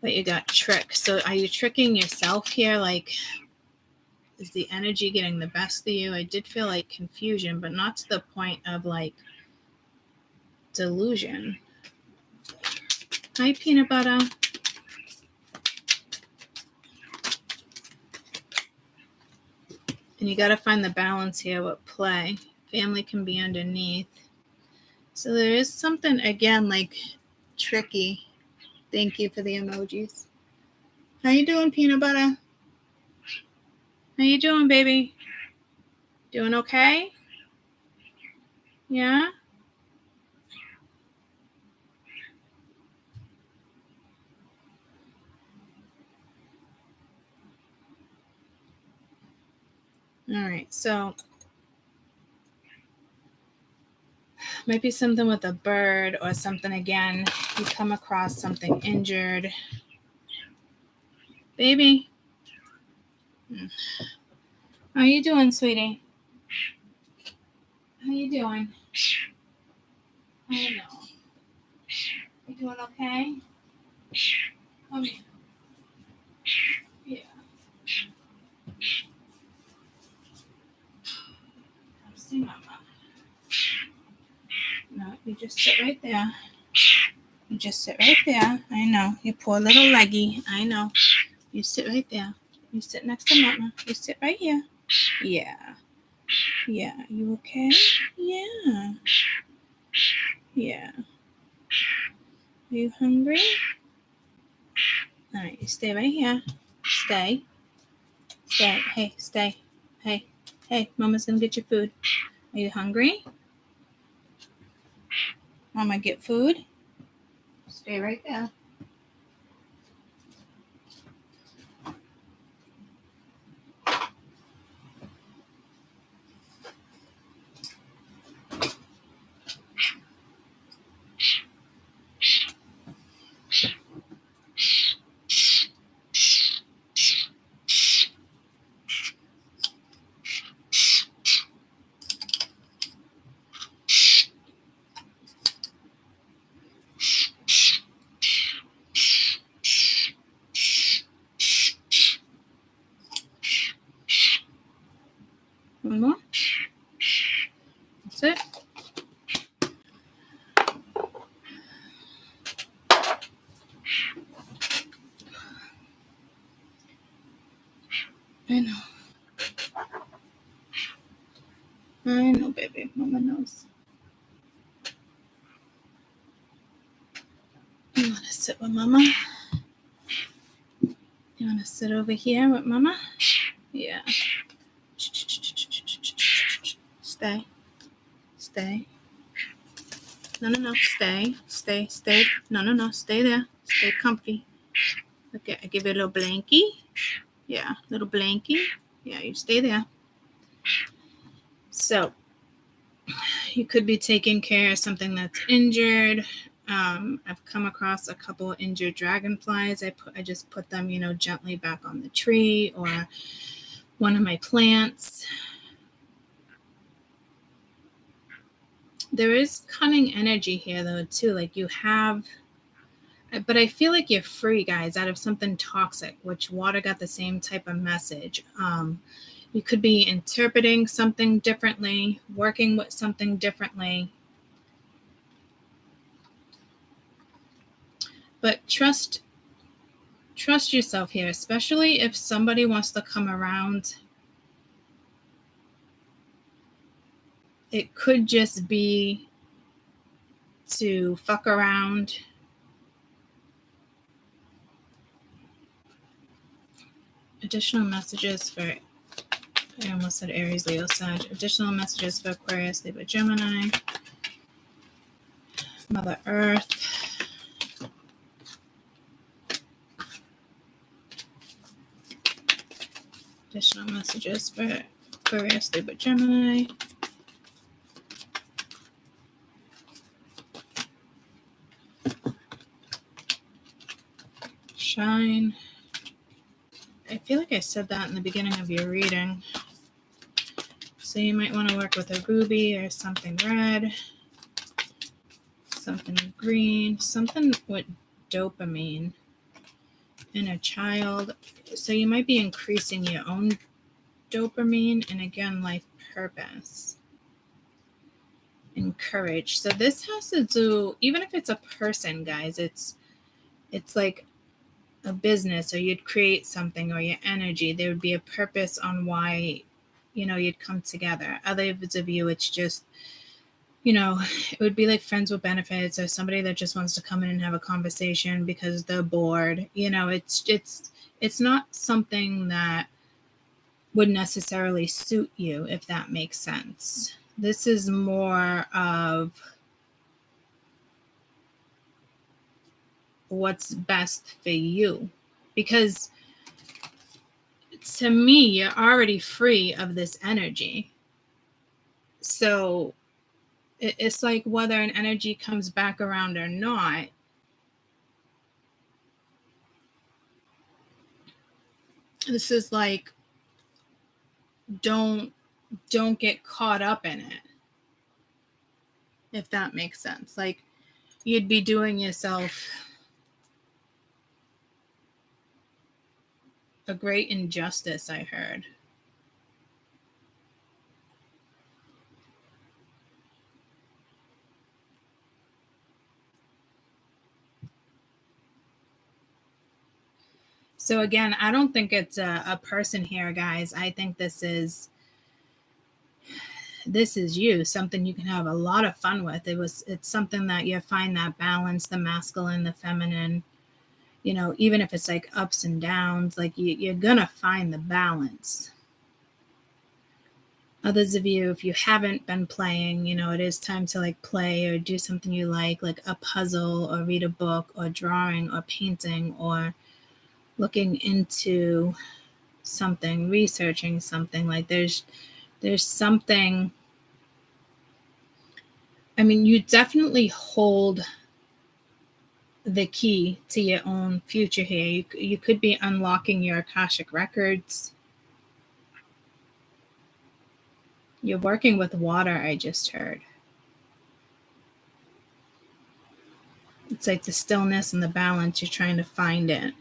but you got tricked. So are you tricking yourself here? Like, is the energy getting the best of you? I did feel like confusion, but not to the point of like delusion. Hi, peanut butter. And you got to find the balance here with play. Family can be underneath. So there is something, again, like tricky. Thank you for the emojis. How you doing, peanut butter? How you doing, baby? Doing okay? Yeah? All right, so might be something with a bird or something again. You come across something injured. Baby? How you doing, sweetie? How you doing? I know. You doing okay? Come here. Yeah. Come see Mama. No, you just sit right there. You just sit right there. I know. You poor little leggy. I know. You sit right there. You sit next to Mama. You sit right here. Yeah. Yeah. You okay? Yeah. Yeah. Are you hungry? All right. You stay right here. Stay. Stay. Hey, stay. Hey. Hey, Mama's going to get you food. Are you hungry? Mama, get food. Stay right there. One more. That's it. I know, baby. Mama knows. You want to sit with Mama? You want to sit over here with Mama? Yeah. Stay. Stay. No. Stay. No. Stay there. Stay comfy. Okay, I give you a little blankie. Yeah, little blankie. Yeah, you stay there. So, you could be taking care of something that's injured. I've come across a couple injured dragonflies. I just put them, gently back on the tree or one of my plants. There is cunning energy here, though, too. Like you have, but I feel like you're free, guys, out of something toxic, which water got the same type of message. You could be interpreting something differently, working with something differently. But trust yourself here, especially if somebody wants to come around. It could just be to fuck around. Additional messages for, I almost said Aries, Leo, Sag. Additional messages for Aquarius, Libra, Gemini, Mother Earth. Additional messages for Aquarius, Libra, Gemini. Shine. I feel like I said that in the beginning of your reading. So you might want to work with a ruby or something red, something green, something with dopamine in a child. So you might be increasing your own dopamine and, again, life purpose and courage. So this has to do, even if it's a person, guys, it's like a business, or you'd create something, or your energy. There would be a purpose on why, you'd come together. Others of you, it's just, it would be like friends with benefits, or somebody that just wants to come in and have a conversation because they're bored. It's not something that would necessarily suit you, if that makes sense. This is more of what's best for you, because to me, you're already free of this energy. So it's like whether an energy comes back around or not, this is like, don't get caught up in it, if that makes sense. Like, you'd be doing yourself a great injustice, I heard. So again, I don't think it's a person here, guys. I think this is you, something you can have a lot of fun with. It's something that you find that balance, the masculine, the feminine, even if it's like ups and downs, like you're gonna find the balance. Others of you, if you haven't been playing, it is time to like play or do something you like a puzzle, or read a book, or drawing, or painting, or looking into something, researching something. Like there's something. I mean, you definitely hold the key to your own future here. You could be unlocking your Akashic records. You're working with water, I just heard. It's like the stillness and the balance, you're trying to find it.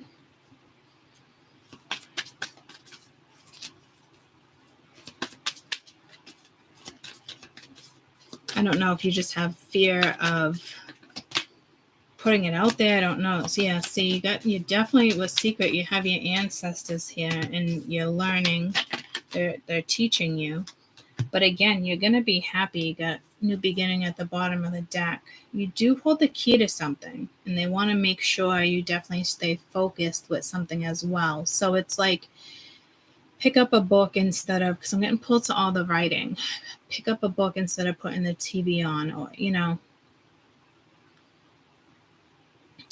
don't know if you just have fear of putting it out there. I don't know. So yeah, see, you definitely with secret, you have your ancestors here and you're learning. They're teaching you. But again, you're going to be happy. You got new beginning at the bottom of the deck. You do hold the key to something, and they want to make sure you definitely stay focused with something as well. So it's like pick up a book instead of, because I'm getting pulled to all the writing, pick up a book instead of putting the TV on, or, you know,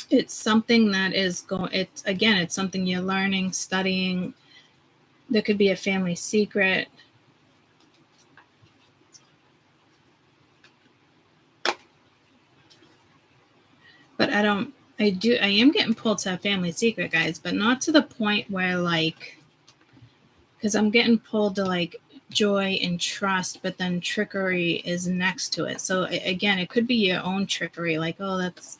it's something that is going, it's something you're learning, studying. There could be a family secret. But I am getting pulled to a family secret, guys, but not to the point where like, because I'm getting pulled to like joy and trust, but then trickery is next to it. So again, it could be your own trickery. Like, oh, that's,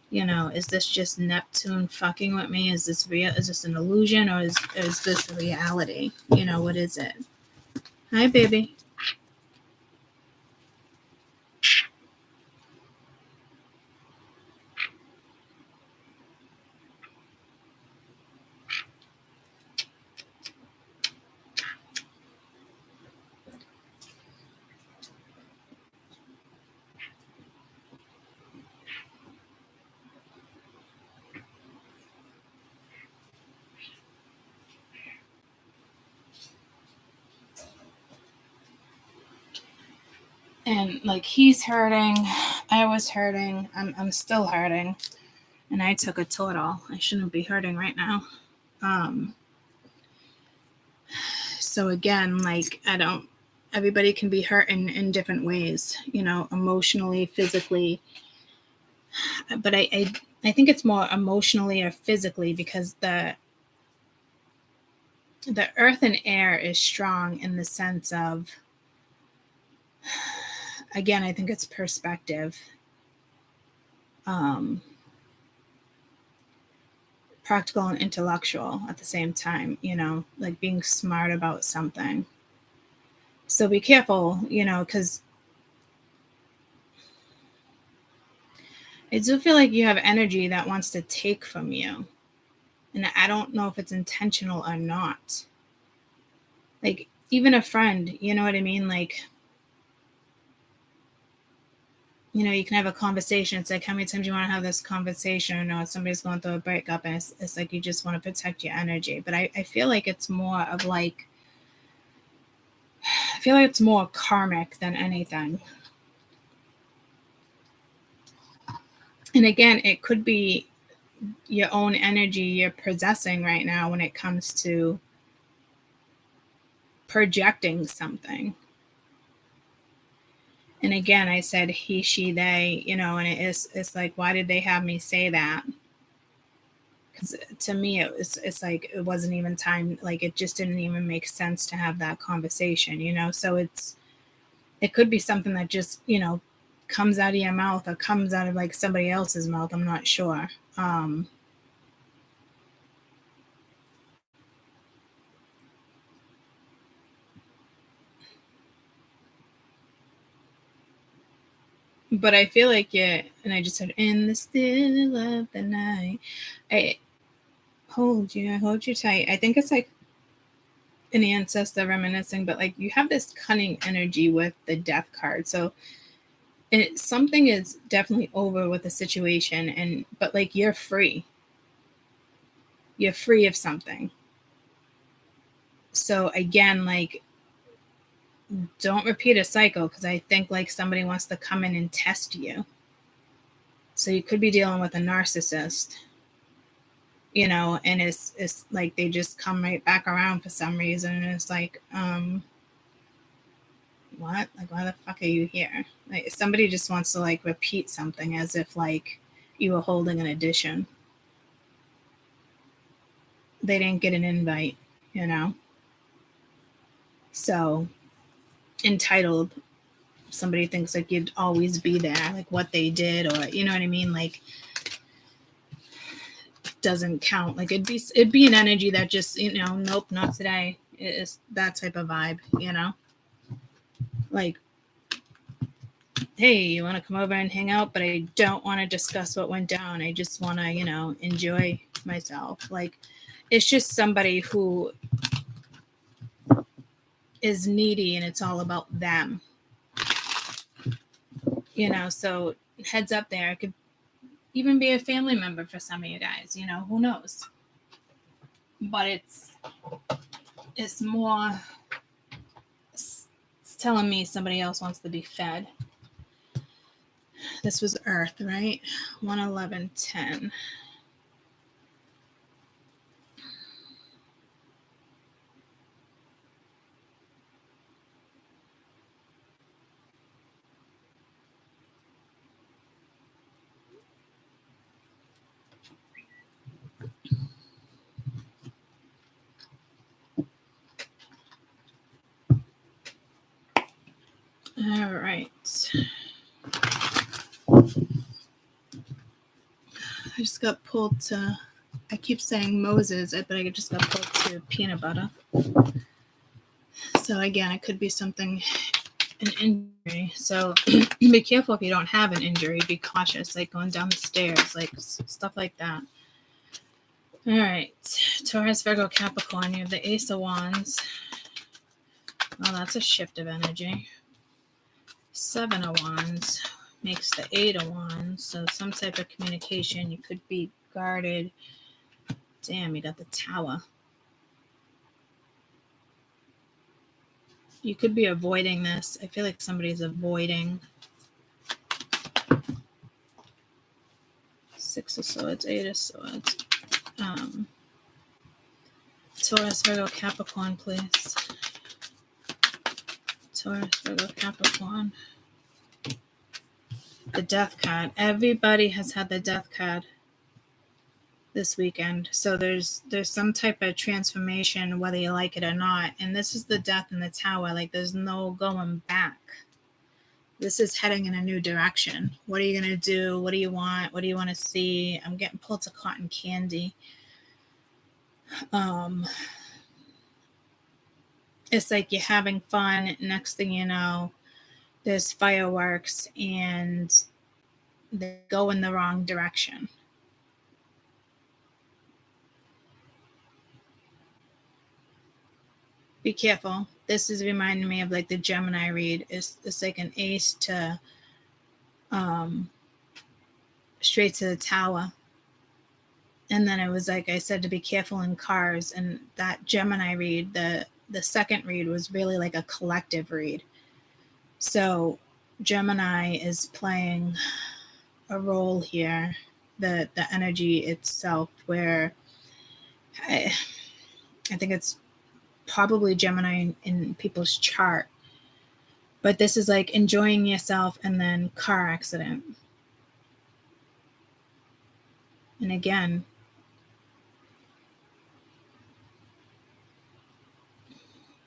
you know, is this just Neptune fucking with me? Is this real? Is this an illusion, or is this reality? You know, what is it? Hi, baby. And like, he's hurting, I was hurting, I'm still hurting, and I took a Toradol. I shouldn't be hurting right now. So again, like, everybody can be hurt in different ways, you know, emotionally, physically. But I think it's more emotionally or physically, because the earth and air is strong in the sense of, again, I think it's perspective. Practical and intellectual at the same time, you know, like being smart about something. So be careful, you know, because I do feel like you have energy that wants to take from you. And I don't know if it's intentional or not. Like, even a friend, you know what I mean? Like, you know, you can have a conversation. It's like, how many times you want to have this conversation? Or somebody's going through a breakup, and it's like you just want to protect your energy. But I feel like it's more of like, I feel like it's more karmic than anything. And again, it could be your own energy you're possessing right now when it comes to projecting something. And again, I said he, she, they, you know, and it's like, why did they have me say that? Because to me, it's like, it wasn't even time. Like, it just didn't even make sense to have that conversation, you know? So it could be something that just, you know, comes out of your mouth or comes out of like somebody else's mouth. I'm not sure. But I feel like, yeah, and I just said, in the still of the night, I hold you tight. I think it's like an ancestor reminiscing, but like, you have this cunning energy with the death card. So something is definitely over with the situation, but like, you're free of something. So again, like, don't repeat a cycle, because I think like somebody wants to come in and test you. So you could be dealing with a narcissist, you know, and it's like they just come right back around for some reason, and it's like, what? Like, why the fuck are you here? Like, somebody just wants to like repeat something as if like you were holding an audition. They didn't get an invite, you know? So entitled, somebody thinks like you'd always be there, like what they did, or you know what I mean, like, doesn't count. Like, it'd be an energy that just, you know, nope, not today. It's that type of vibe, you know, like, hey, you want to come over and hang out, but I don't want to discuss what went down. I just want to, enjoy myself. Like, it's just somebody who is needy and it's all about them. So heads up there. It could even be a family member for some of you guys, who knows? But it's more, it's telling me somebody else wants to be fed. This was Earth, right? 11110. All right. I just got pulled to, I keep saying Moses, but I just got pulled to peanut butter. So again, it could be something, an injury. So be careful if you don't have an injury. Be cautious, like going down the stairs, like stuff like that. All right. Taurus, Virgo, Capricorn. You have the Ace of Wands. Well, that's a shift of energy. 7 of Wands makes the 8 of Wands. So some type of communication. You could be guarded. Damn, you got the Tower. You could be avoiding this. I feel like somebody's avoiding. 6 of Swords, 8 of Swords. Taurus, Virgo, Capricorn, please. Taurus, Virgo, Capricorn. The Death card. Everybody has had the Death card this weekend. So there's some type of transformation, whether you like it or not. And this is the Death and the Tower. Like, there's no going back. This is heading in a new direction. What are you going to do? What do you want? What do you want to see? I'm getting pulled to cotton candy. It's like you're having fun. Next thing you know, there's fireworks and they go in the wrong direction. Be careful. This is reminding me of like the Gemini read. It's like an ace to straight to the Tower. And then it was like I said to be careful in cars. And that Gemini read, the second read was really like a collective read. So Gemini is playing a role here, the energy itself, where I think it's probably Gemini in people's chart. But this is like enjoying yourself and then car accident. And again,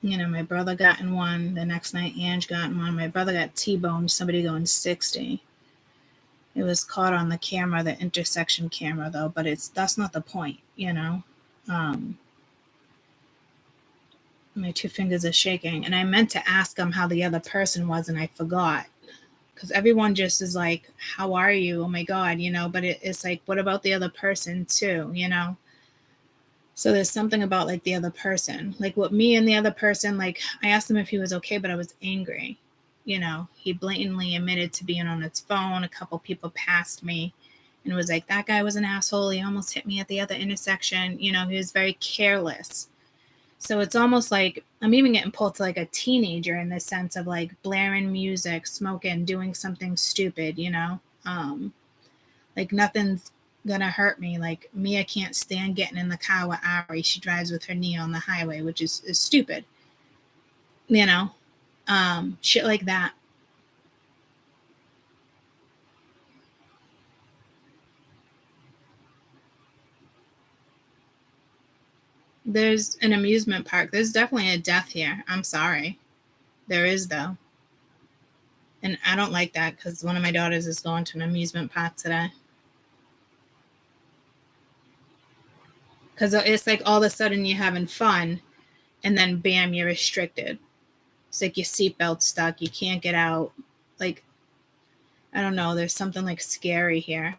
my brother got in one. The next night, Ange got in one. My brother got T-boned, somebody going 60. It was caught on the camera, the intersection camera, though. But that's not the point, My 2 fingers are shaking. And I meant to ask him how the other person was, and I forgot. Because everyone just is like, how are you? Oh, my God, But it's like, what about the other person, too, So there's something about like the other person, like what me and the other person, like I asked him if he was okay, but I was angry. He blatantly admitted to being on his phone. A couple people passed me and was like, that guy was an asshole. He almost hit me at the other intersection. He was very careless. So it's almost like I'm even getting pulled to like a teenager in the sense of like blaring music, smoking, doing something stupid, like nothing's gonna hurt me. Like Mia can't stand getting in the car with Ari. She drives with her knee on the highway, which is stupid. Shit like that. There's an amusement park. There's definitely a death here. I'm sorry. There is, though. And I don't like that because one of my daughters is going to an amusement park today. Because it's like all of a sudden you're having fun and then bam, you're restricted. It's like your seatbelt's stuck. You can't get out. Like I don't know, there's something like scary here.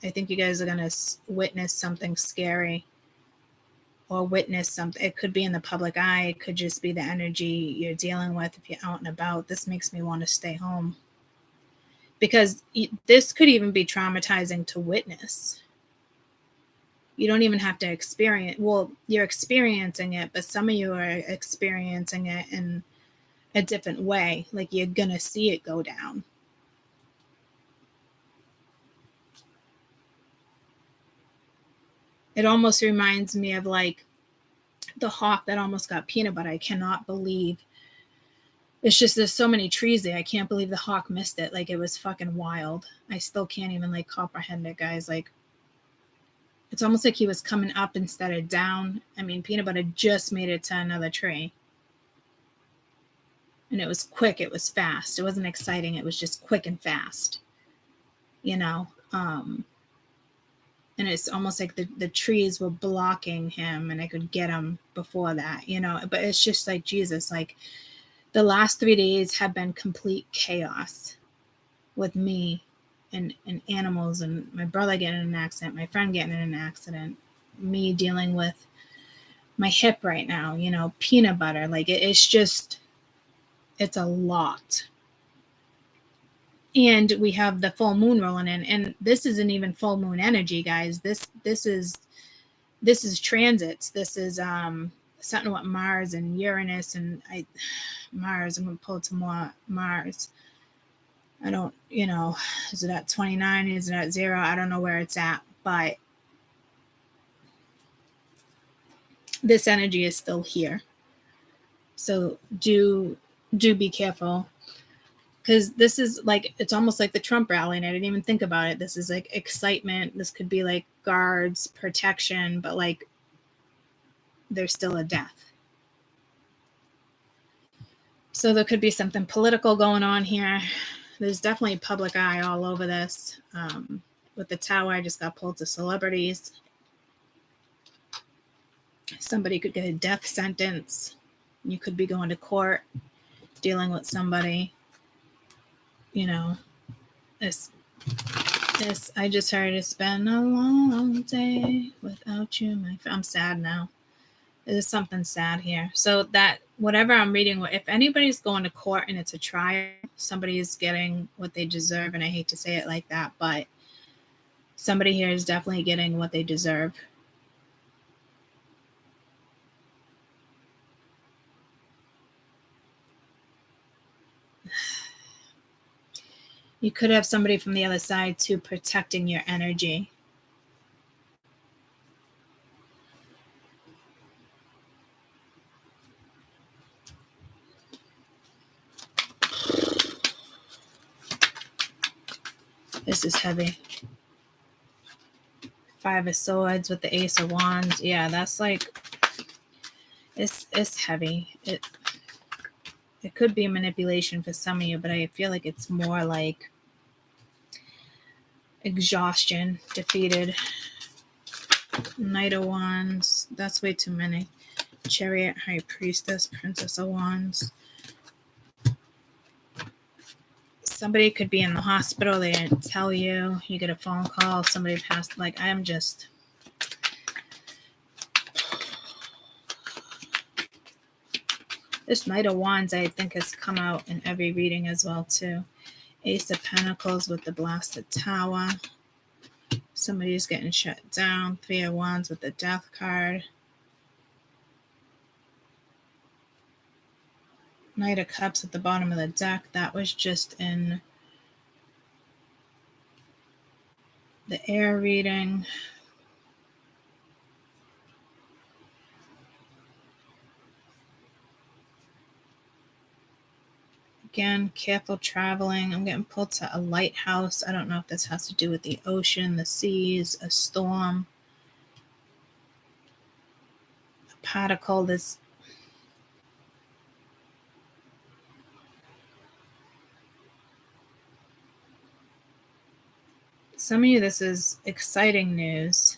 I think you guys are going to witness something scary, or witness something. It could be in the public eye. It could just be the energy you're dealing with if you're out and about. This makes me want to stay home, because this could even be traumatizing to witness. You don't even have to experience. Well, you're experiencing it, but some of you are experiencing it in a different way. Like, you're going to see it go down. It almost reminds me of like the hawk that almost got peanut butter. I cannot believe. It's just, there's so many trees there. I can't believe the hawk missed it. Like, it was fucking wild. I still can't even like comprehend it, guys. Like, it's almost like he was coming up instead of down. I mean, peanut butter just made it to another tree. And it was quick. It was fast. It wasn't exciting. It was just quick and fast. You know? And it's almost like the trees were blocking him, and I could get him before that, you know. But it's just like, Jesus, like, the last 3 days have been complete chaos with me and animals, and my brother getting in an accident, my friend getting in an accident, me dealing with my hip right now, you know, peanut butter. Like, it's just, it's a lot. And we have the full moon rolling in, and this isn't even full moon energy, guys. This is transits. This is something with Mars and Uranus, and Mars. I'm gonna pull some more Mars. I don't, you know, is it at 29? Is it at 0? I don't know where it's at, but this energy is still here. So do be careful. Because this is like, it's almost like the Trump rally, and I didn't even think about it. This is like excitement. This could be like guards, protection, but like, there's still a death. So there could be something political going on here. There's definitely public eye all over this. With the Tower, I just got pulled to celebrities. Somebody could get a death sentence. You could be going to court, dealing with somebody. You know, this, I just heard it's been a long day without you. I'm sad now. There's something sad here. So that, whatever I'm reading, if anybody's going to court and it's a trial, somebody is getting what they deserve. And I hate to say it like that, but somebody here is definitely getting what they deserve. You could have somebody from the other side too, protecting your energy. This is heavy. 5 of Swords with the Ace of Wands. Yeah, that's like, it's heavy. It could be manipulation for some of you, but I feel like it's more like exhaustion, defeated. Knight of Wands. That's way too many. Chariot, High Priestess, Princess of Wands. Somebody could be in the hospital. They didn't tell you. You get a phone call. Somebody passed. Like, I'm just... This Knight of Wands, I think, has come out in every reading as well, too. Ace of Pentacles with the Blasted Tower. Somebody's getting shut down. 3 of Wands with the Death card. Knight of Cups at the bottom of the deck. That was just in the air reading. Again, careful traveling. I'm getting pulled to a lighthouse. I don't know if this has to do with the ocean, the seas, a storm, a particle. This... Some of you, this is exciting news.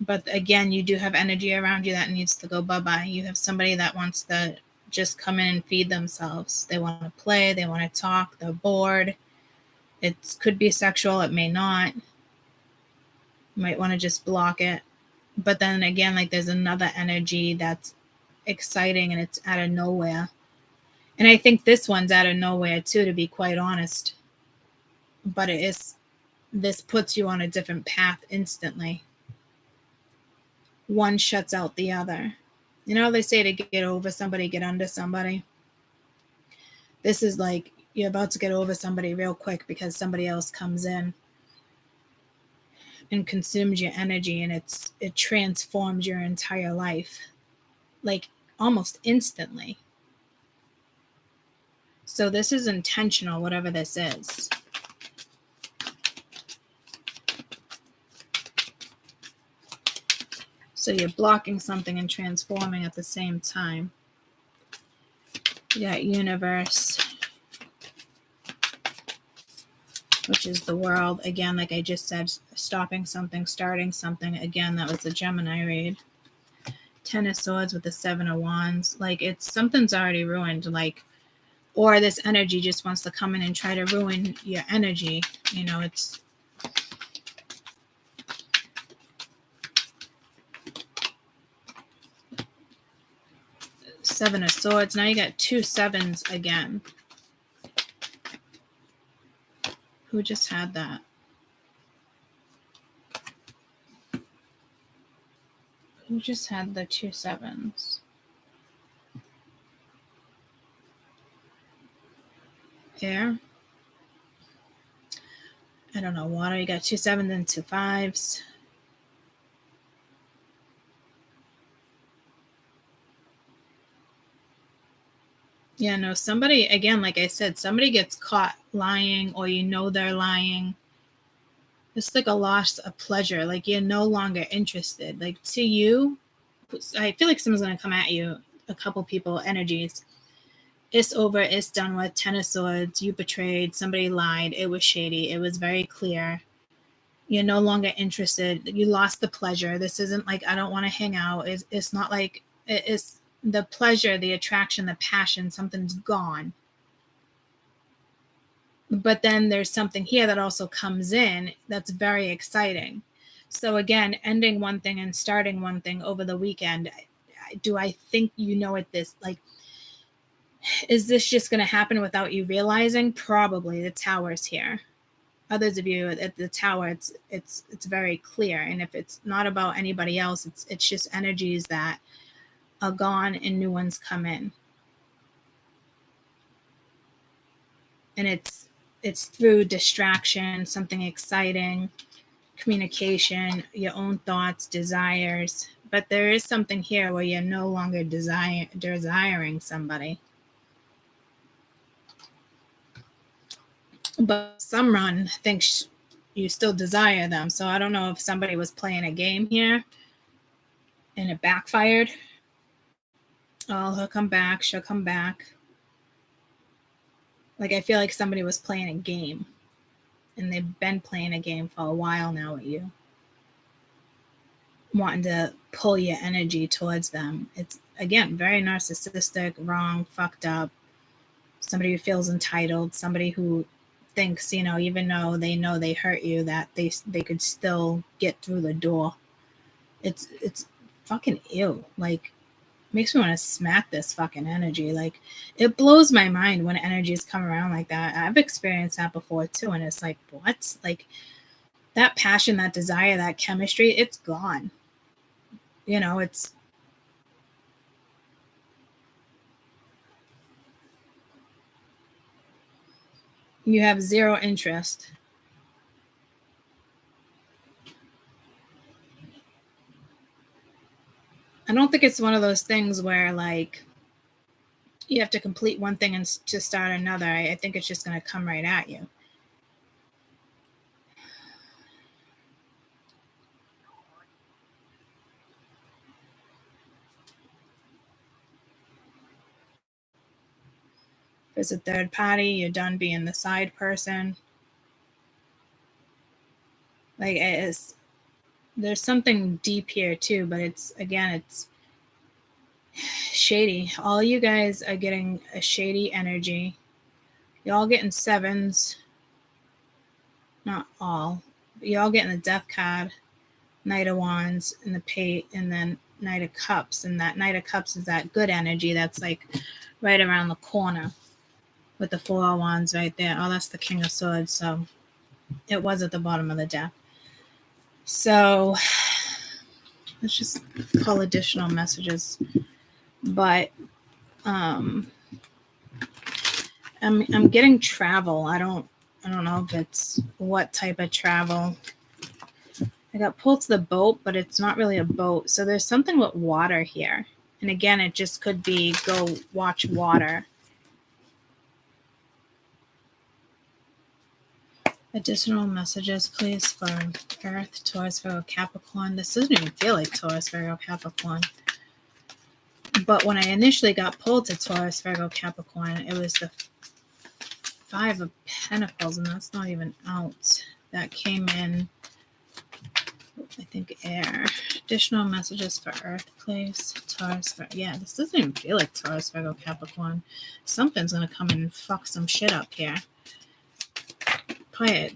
But again, you do have energy around you that needs to go bye-bye. You have somebody that wants to just come in and feed themselves. They want to play, they want to talk, they're bored. It could be sexual, it may not. You might want to just block it. But then again, like there's another energy that's exciting and it's out of nowhere. And I think this one's out of nowhere too, to be quite honest. But this puts you on a different path instantly. One shuts out the other. You know, they say to get over somebody, get under somebody. This is like you're about to get over somebody real quick because somebody else comes in and consumes your energy, and it transforms your entire life, like almost instantly. So this is intentional, whatever this is. So you're blocking something and transforming at the same time. You got universe, which is the world. Again, like I just said, stopping something, starting something. Again, that was the Gemini read. Ten of Swords with the Seven of Wands. Like it's something's already ruined. Like, or this energy just wants to come in and try to ruin your energy. You know, it's Seven of Swords. Now you got two sevens again. Who just had that? Who just had the two sevens? Air. I don't know. Water. You got two sevens and two fives. Yeah, no, somebody, again, like I said, somebody gets caught lying, or you know they're lying. It's like a loss of pleasure. Like you're no longer interested. Like to you, I feel like someone's going to come at you, a couple people, energies. It's over. It's done with. Ten of Swords. You betrayed. Somebody lied. It was shady. It was very clear. You're no longer interested. You lost the pleasure. This isn't like, I don't want to hang out. It's not like, it's the pleasure, the attraction, the passion, something's gone. But then there's something here that also comes in that's very exciting. So again, ending one thing and starting one thing over the weekend. Do I think you know it this, like, is this just going to happen without you realizing? Probably. The Tower's here. Others of you at the Tower, it's very clear. And if it's not about anybody else, it's just energies that are gone and new ones come in. And it's through distraction, something exciting, communication, your own thoughts, desires. But there is something here where you're no longer desiring somebody. But someone thinks you still desire them. So I don't know if somebody was playing a game here and it backfired. Oh, he'll come back. She'll come back. Like, I feel like somebody was playing a game, and they've been playing a game for a while now with you, wanting to pull your energy towards them. It's, again, very narcissistic, wrong, fucked up. Somebody who feels entitled, somebody who thinks, you know, even though they hurt you, that they could still get through the door. It's fucking ew. Like, makes me want to smack this fucking energy. Like, it blows my mind when energies come around like that. I've experienced that before too, and it's like, what? Like, that passion, that desire, that chemistry, it's gone. You know, it's you have zero interest. I don't think it's one of those things where, like, you have to complete one thing and to start another. I think it's just going to come right at you. If it's a third party, you're done being the side person. Like, there's something deep here too, but it's shady. All you guys are getting a shady energy. Y'all getting sevens. Not all. But y'all getting the Death card, Knight of Wands, and the Page, and then Knight of Cups. And that Knight of Cups is that good energy that's like right around the corner with the Four of Wands right there. Oh, that's the King of Swords. So it was at the bottom of the deck. So let's just pull additional messages. But I'm getting travel. I don't know if it's what type of travel. I got pulled to the boat, but it's not really a boat. So there's something with water here. And again, it just could be go watch water. Additional messages, please, for Earth, Taurus, Virgo, Capricorn. This doesn't even feel like Taurus, Virgo, Capricorn. But when I initially got pulled to Taurus, Virgo, Capricorn, it was the Five of Pentacles, and that's not even out. That came in, I think, air. Additional messages for Earth, please. Taurus, yeah, this doesn't even feel like Taurus, Virgo, Capricorn. Something's going to come in and fuck some shit up here.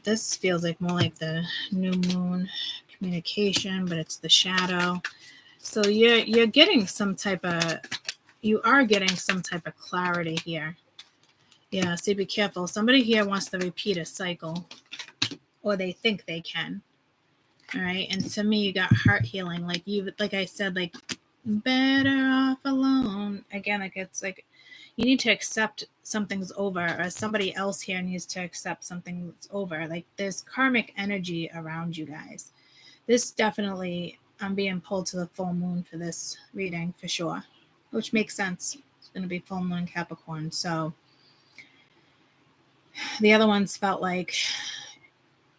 This feels like more like the new moon communication, but it's the shadow. So you're getting some type of, you are getting some type of clarity here. Yeah, so be careful. Somebody here wants to repeat a cycle, or they think they can. All right, and to me, you got heart healing. Like I said, like better off alone. Again, like it's like you need to accept something's over, or somebody else here needs to accept something's over. Like there's karmic energy around you guys. This definitely, I'm being pulled to the full moon for this reading for sure, which makes sense. It's going to be full moon Capricorn. So the other ones felt like,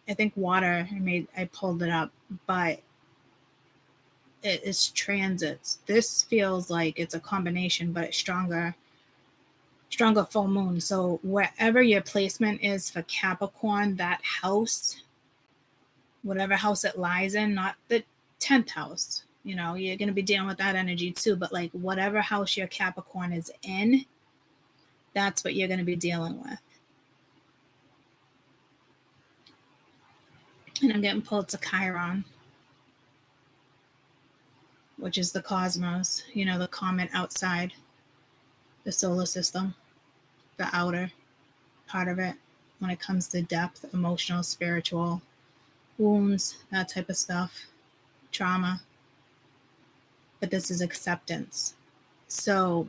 I think water, I pulled it up, but it's transits. This feels like it's a combination, but it's stronger full moon. So wherever your placement is for Capricorn, that house, whatever house it lies in, not the 10th house, you're going to be dealing with that energy too, but like whatever house your Capricorn is in, that's what you're going to be dealing with. And I'm getting pulled to Chiron, which is the cosmos, the comet outside the solar system, the outer part of it, when it comes to depth, emotional, spiritual, wounds, that type of stuff, trauma. But this is acceptance. So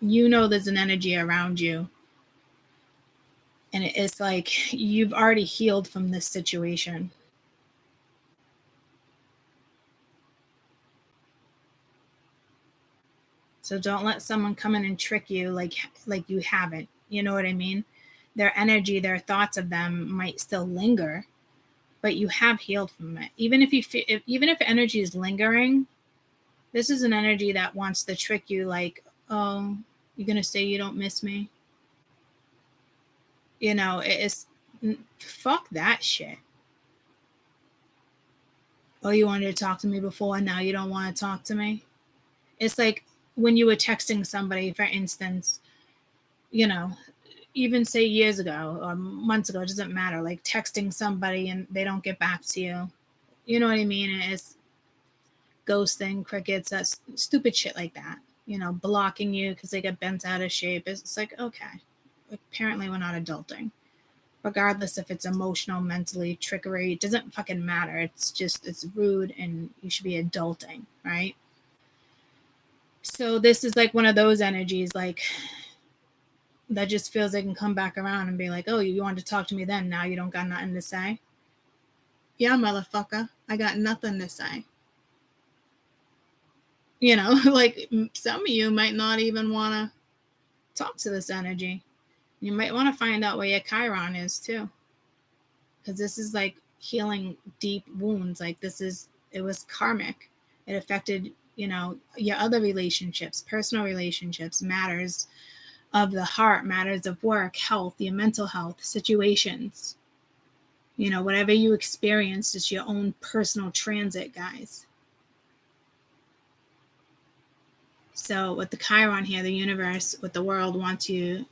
there's an energy around you, and it's like you've already healed from this situation. So don't let someone come in and trick you like you haven't. You know what I mean? Their energy, their thoughts of them might still linger, but you have healed from it. Even if energy is lingering, this is an energy that wants to trick you like, oh, you're going to say you don't miss me? It's fuck that shit. Oh, you wanted to talk to me before, now you don't want to talk to me? It's like when you were texting somebody, for instance, even say years ago or months ago, it doesn't matter, like texting somebody and they don't get back to you. You know what I mean? It's ghosting, crickets, that's stupid shit like that. Blocking you because they get bent out of shape. It's like, okay, apparently we're not adulting. Regardless if it's emotional, mentally, trickery, it doesn't fucking matter. It's rude and you should be adulting, right? So this is like one of those energies, like that just feels they can come back around and be like, oh, you wanted to talk to me then, now you don't got nothing to say? Yeah, motherfucker, I got nothing to say. Like some of you might not even want to talk to this energy. You might want to find out where your Chiron is too, because this is like healing deep wounds. Like it was karmic. It affected, your other relationships, personal relationships, matters of the heart, matters of work, health, your mental health, situations. You know, whatever you experienced is your own personal transit, guys. So with the Chiron here, the universe, with the world, wants you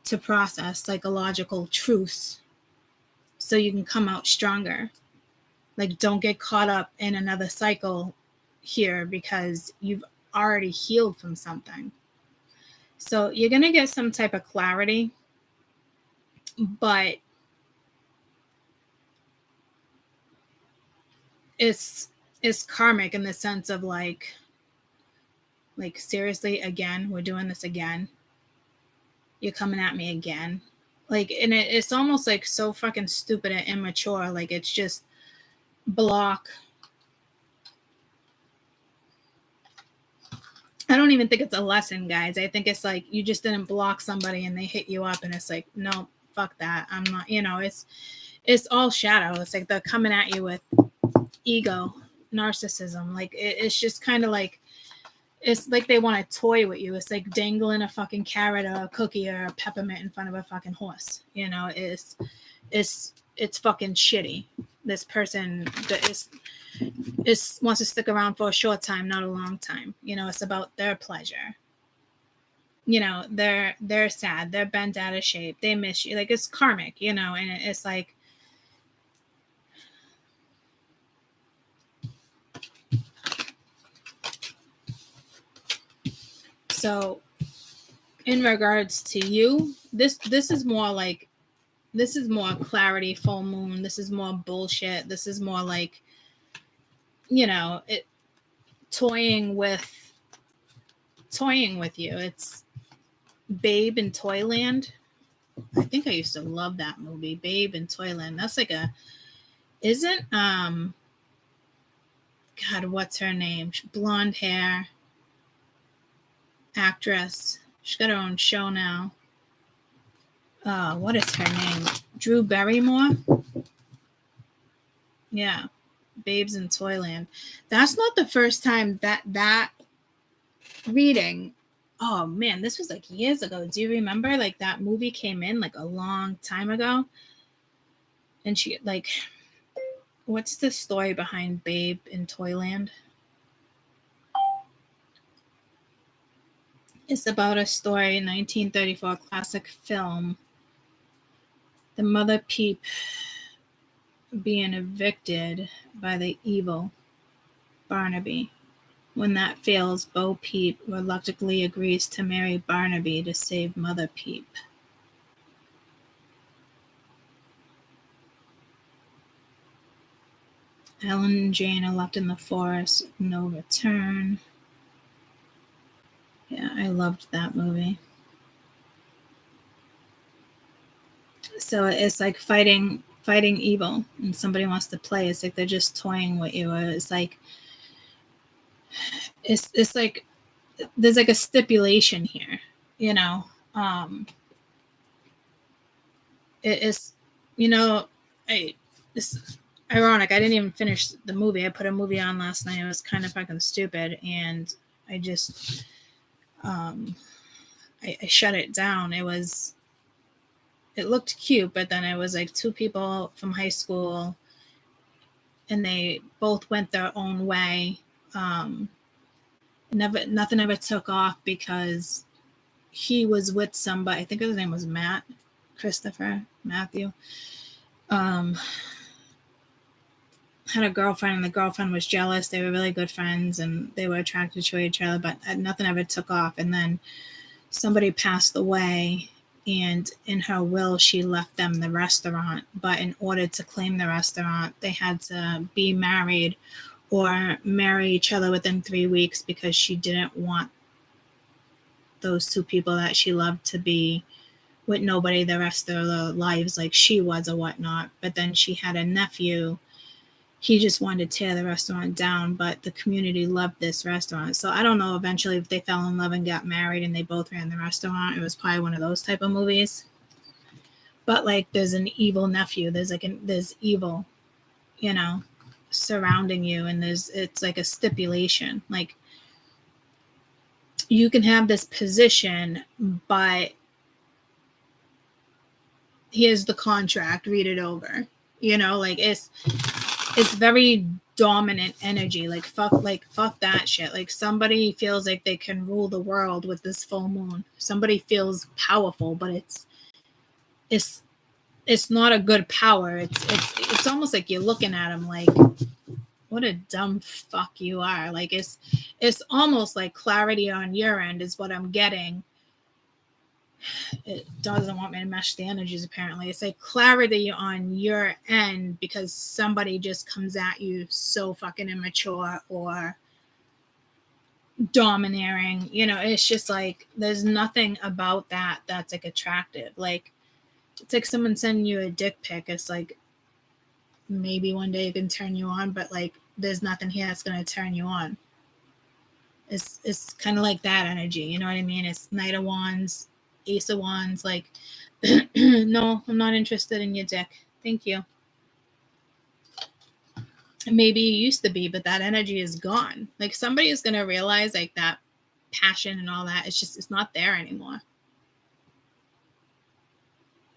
to process psychological truths so you can come out stronger. Like, don't get caught up in another cycle here because you've already healed from something. So you're going to get some type of clarity, but it's karmic in the sense of like seriously, again, we're doing this again. You're coming at me again. Like, and it's almost like so fucking stupid and immature. Like, it's just block. I don't even think it's a lesson, guys. I think it's like you just didn't block somebody and they hit you up and it's like, no, fuck that. I'm not, you know, it's all shadow. It's like they're coming at you with ego, narcissism. Like, it's just kind of like, it's like they want to toy with you. It's like dangling a fucking carrot or a cookie or a peppermint in front of a fucking horse. You know, it's fucking shitty. This person that is wants to stick around for a short time, not a long time. You know, it's about their pleasure. You know, they're sad. They're bent out of shape. They miss you. Like, it's karmic, you know, and it's like, so in regards to you, this is more like, this is more clarity, full moon. This is more bullshit. This is more like, you know, it toying with you. It's Babe in Toyland. I think I used to love that movie, Babe in Toyland. That's like isn't God, what's her name? Blonde hair actress. She's got her own show now. What is her name? Drew Barrymore? Yeah. Babes in Toyland. That's not the first time that reading. Oh man, this was like years ago. Do you remember? Like, that movie came in like a long time ago. And she, like, what's the story behind Babe in Toyland? It's about a story, 1934 classic film. The mother peep being evicted by the evil Barnaby. When that fails, Bo Peep reluctantly agrees to marry Barnaby to save Mother Peep. Ellen and Jane are left in the forest, no return. Yeah, I loved that movie. So it's like fighting evil, and somebody wants to play. It's like they're just toying with you. It's like it's like there's like a stipulation here, you know. It is, you know, it's ironic. I didn't even finish the movie. I put a movie on last night. It was kind of fucking stupid, and I just I shut it down. It looked cute, but then it was like two people from high school, and they both went their own way. Nothing ever took off because he was with somebody. I think his name was Matthew. Had a girlfriend, and the girlfriend was jealous. They were really good friends, and they were attracted to each other, but nothing ever took off. And then somebody passed away, and in her will, she left them the restaurant. But in order to claim the restaurant, they had to be married or marry each other within 3 weeks, because she didn't want those two people that she loved to be with nobody the rest of their lives like she was or whatnot. But then she had a nephew. He just wanted to tear the restaurant down, but the community loved this restaurant. So I don't know eventually if they fell in love and got married and they both ran the restaurant. It was probably one of those type of movies. But like, there's an evil nephew. There's evil, you know, surrounding you, and it's like a stipulation. Like, you can have this position, but here's the contract, read it over. You know, like it's very dominant energy. Like fuck that shit. Like somebody feels like they can rule the world with this full moon. Somebody feels powerful, but it's not a good power. It's almost like you're looking at them like, what a dumb fuck you are. Like it's almost like clarity on your end is what I'm getting. It doesn't want me to mesh the energies, apparently. It's like clarity on your end because somebody just comes at you so fucking immature or domineering. You know, it's just like there's nothing about that that's like attractive. Like it's like someone sending you a dick pic. It's like maybe one day it can turn you on, but like there's nothing here that's gonna turn you on. It's kind of like that energy, you know what I mean? It's Knight of Wands, Ace of Wands, like no, I'm not interested in your dick. Thank you. Maybe you used to be, but that energy is gone. Like somebody is gonna realize like that passion and all that, it's not there anymore.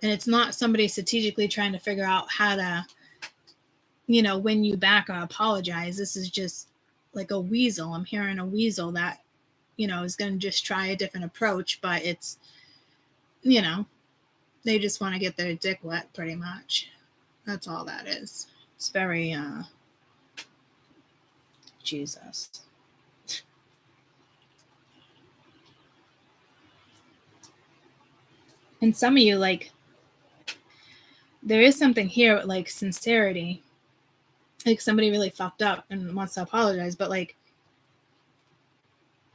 And it's not somebody strategically trying to figure out how to, you know, win you back or apologize. This is just like a weasel. I'm hearing a weasel that, you know, is going to just try a different approach, but it's, you know, they just want to get their dick wet pretty much. That's all that is. It's very, Jesus. And some of you, like, there is something here with, like, sincerity. Like, somebody really fucked up and wants to apologize, but, like,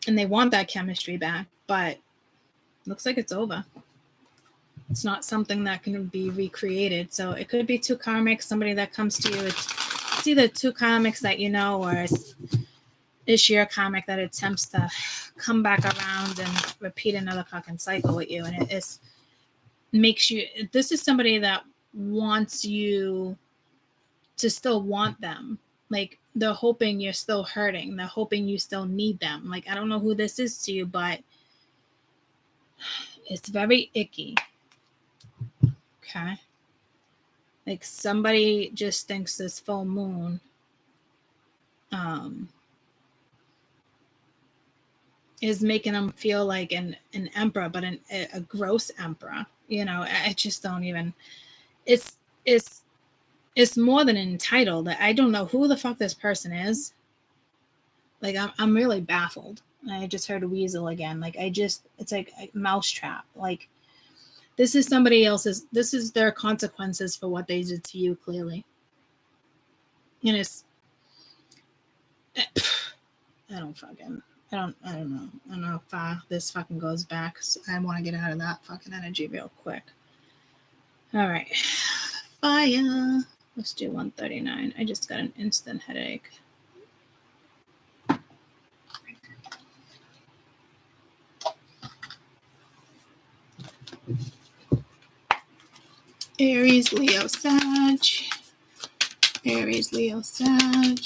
and they want that chemistry back, but looks like it's over. It's not something that can be recreated. So it could be two karmics, somebody that comes to you. It's either two karmics that you know, or it's your karmic that attempts to come back around and repeat another fucking cycle with you. And it makes you, this is somebody that wants you to still want them. Like they're hoping you're still hurting. They're hoping you still need them. Like, I don't know who this is to you, but it's very icky. Okay. Like somebody just thinks this full moon is making them feel like an emperor, but a gross emperor. You know, I just don't even, it's more than entitled. I don't know who the fuck this person is. Like I'm really baffled. I just heard a weasel again. Like it's like a mousetrap. Like this is somebody else's, this is their consequences for what they did to you, clearly. And it's, I don't know. I don't know if this fucking goes back. So I want to get out of that fucking energy real quick. All right. Fire. Let's do 139. I just got an instant headache. Aries, Leo, Sag. Aries, Leo, Sag.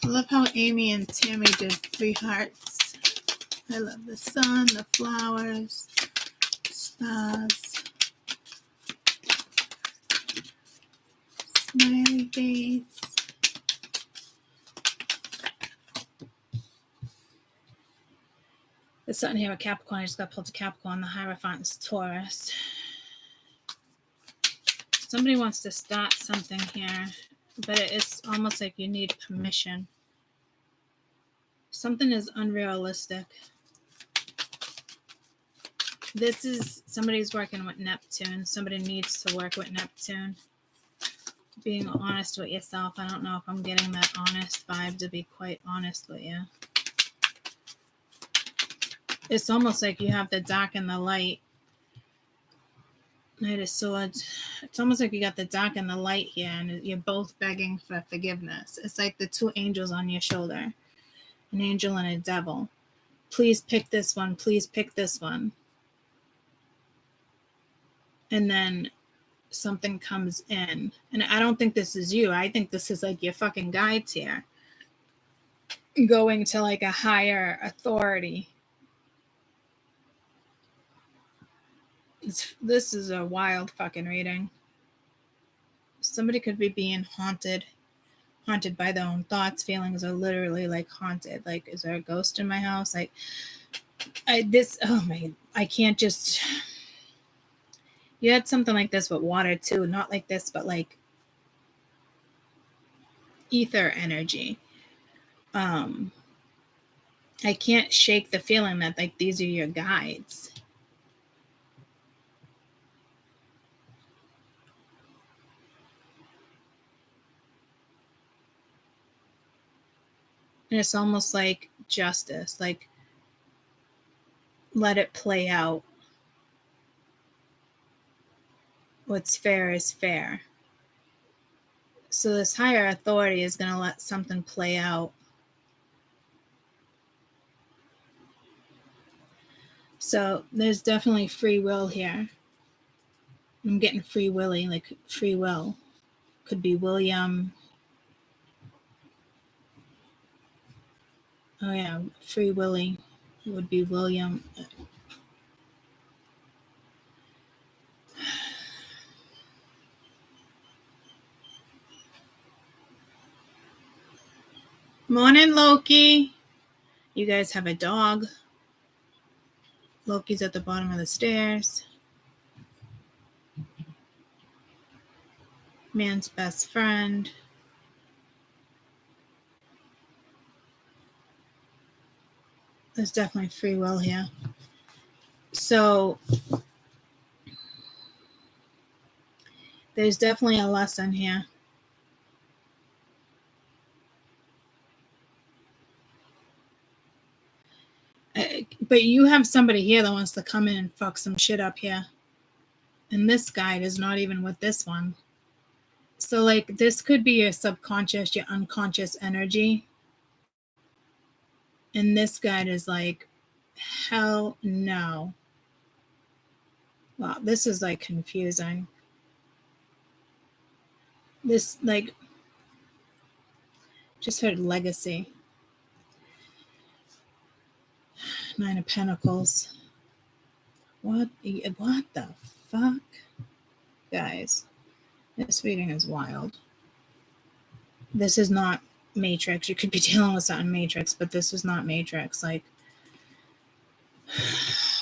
I love how Amy and Tammy did 3 hearts. I love the sun, the flowers, stars, smiley face. There's something here with Capricorn. I just got pulled to Capricorn. The Hierophant is Taurus. Somebody wants to start something here, but it's almost like you need permission. Something is unrealistic. This is somebody's working with Neptune. Somebody needs to work with Neptune. Being honest with yourself. I don't know if I'm getting that honest vibe, to be quite honest with you. It's almost like you have the dark and the light. Knight of Swords. It's almost like you got the dark and the light here, and you're both begging for forgiveness. It's like the 2 angels on your shoulder. An angel and a devil. Please pick this one. Please pick this one. And then something comes in. And I don't think this is you. I think this is like your fucking guides here. Going to like a higher authority. This is a wild fucking reading. Somebody could be being haunted by their own thoughts, feelings, or literally like haunted. Like, is there a ghost in my house? Like, I can't just. You had something like this with water too, not like this, but like ether energy. I can't shake the feeling that like these are your guides. And it's almost like justice, like let it play out. What's fair is fair. So this higher authority is going to let something play out. So there's definitely free will here. I'm getting free willy, like free will. Could be William. Oh yeah, free willy would be William. Morning, Loki. You guys have a dog. Loki's at the bottom of the stairs. Man's best friend. There's definitely free will here. So there's definitely a lesson here. But you have somebody here that wants to come in and fuck some shit up here. And this guide is not even with this one. So, like, this could be your subconscious, your unconscious energy. And this guide is like, hell no. Wow, this is, like, confusing. This, like, just heard legacy. Nine of Pentacles. What the fuck? Guys, this reading is wild. This is not Matrix. You could be dealing with something Matrix, but this is not Matrix. Like,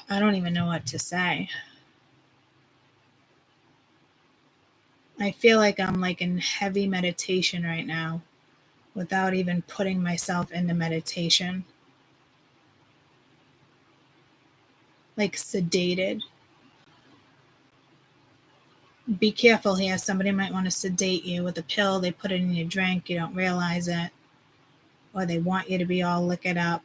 I don't even know what to say. I feel like I'm like in heavy meditation right now without even putting myself into meditation. Like sedated. Be careful here. Somebody might want to sedate you with a pill. They put it in your drink. You don't realize it. Or they want you to be all liquored up.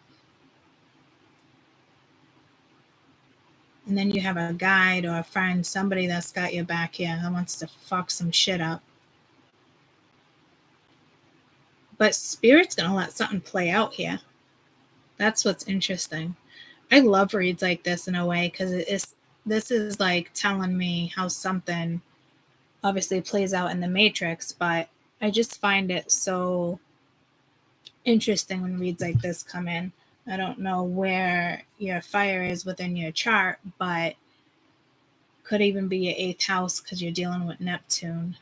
And then you have a guide or a friend, somebody that's got your back here that wants to fuck some shit up. But Spirit's going to let something play out here. That's what's interesting. I love reads like this in a way because this is like telling me how something obviously plays out in the Matrix, but I just find it so interesting when reads like this come in. I don't know where your fire is within your chart, but could even be your 8th house because you're dealing with Neptune.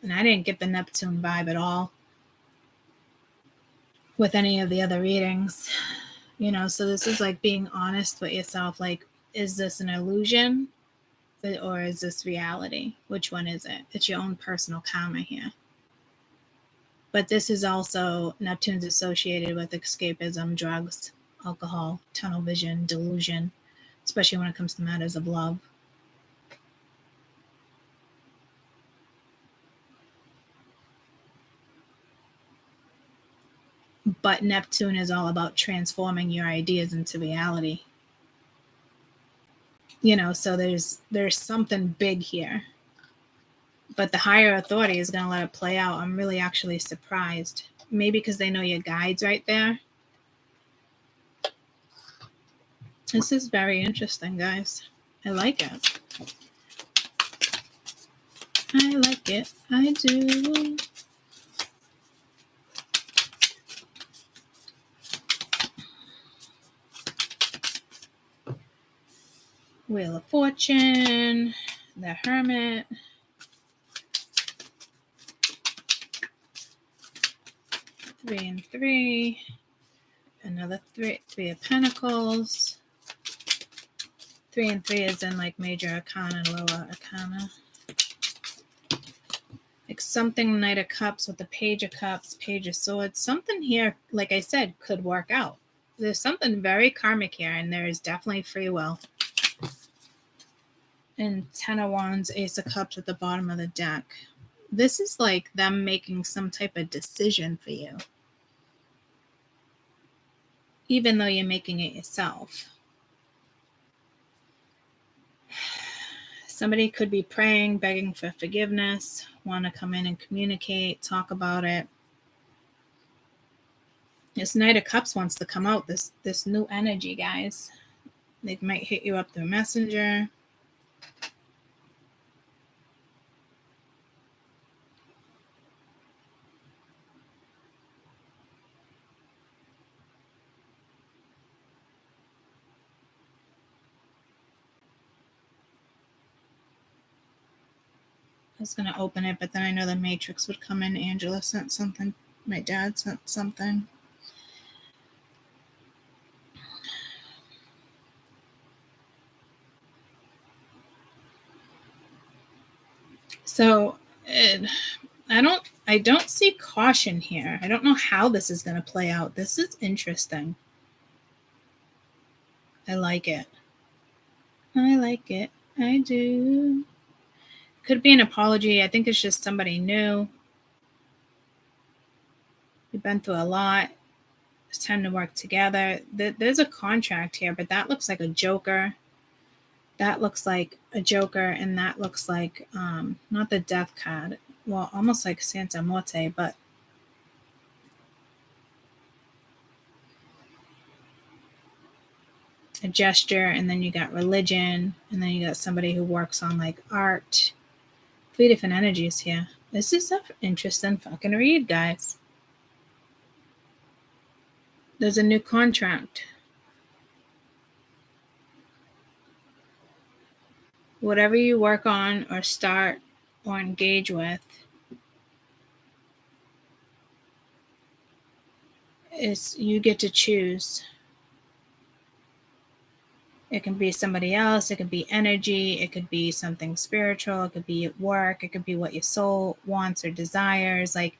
And I didn't get the Neptune vibe at all with any of the other readings. You know, so this is like being honest with yourself. Like, is this an illusion or is this reality? Which one is it? It's your own personal karma here. But this is also, Neptune's associated with escapism, drugs, alcohol, tunnel vision, delusion, especially when it comes to matters of love. But Neptune is all about transforming your ideas into reality. You know, so there's something big here. But the higher authority is going to let it play out. I'm really actually surprised. Maybe because they know your guides right there. This is very interesting, guys. I like it. I like it. I do. Wheel of Fortune, the Hermit, Three and Three, another Three of Pentacles. 3 and 3 is in like major arcana, lower arcana. Like something Knight of Cups with the Page of Cups, Page of Swords. Something here, like I said, could work out. There's something very karmic here, and there is definitely free will. And 10 of Wands, Ace of Cups at the bottom of the deck. This is like them making some type of decision for you, even though you're making it yourself. Somebody could be praying, begging for forgiveness, want to come in and communicate, talk about it. This Knight of Cups wants to come out, this new energy, guys. They might hit you up through Messenger. I was going to open it, but then I know the Matrix would come in. Angela sent something. My dad sent something. So I don't see caution here. I don't know how this is going to play out. This is interesting. I like it. I like it. I do. Could be an apology. I think it's just somebody new. You've been through a lot. It's time to work together. There's a contract here, but that looks like a joker. That looks like a joker, and that looks like not the death card. Well, almost like Santa Muerte, but a gesture, and then you got religion, and then you got somebody who works on like art. 3 different energies here. This is an interesting fucking read, guys. There's a new contract. Whatever you work on or start or engage with is you get to choose. It can be somebody else. It could be energy. It could be something spiritual. It could be at work. It could be what your soul wants or desires. Like,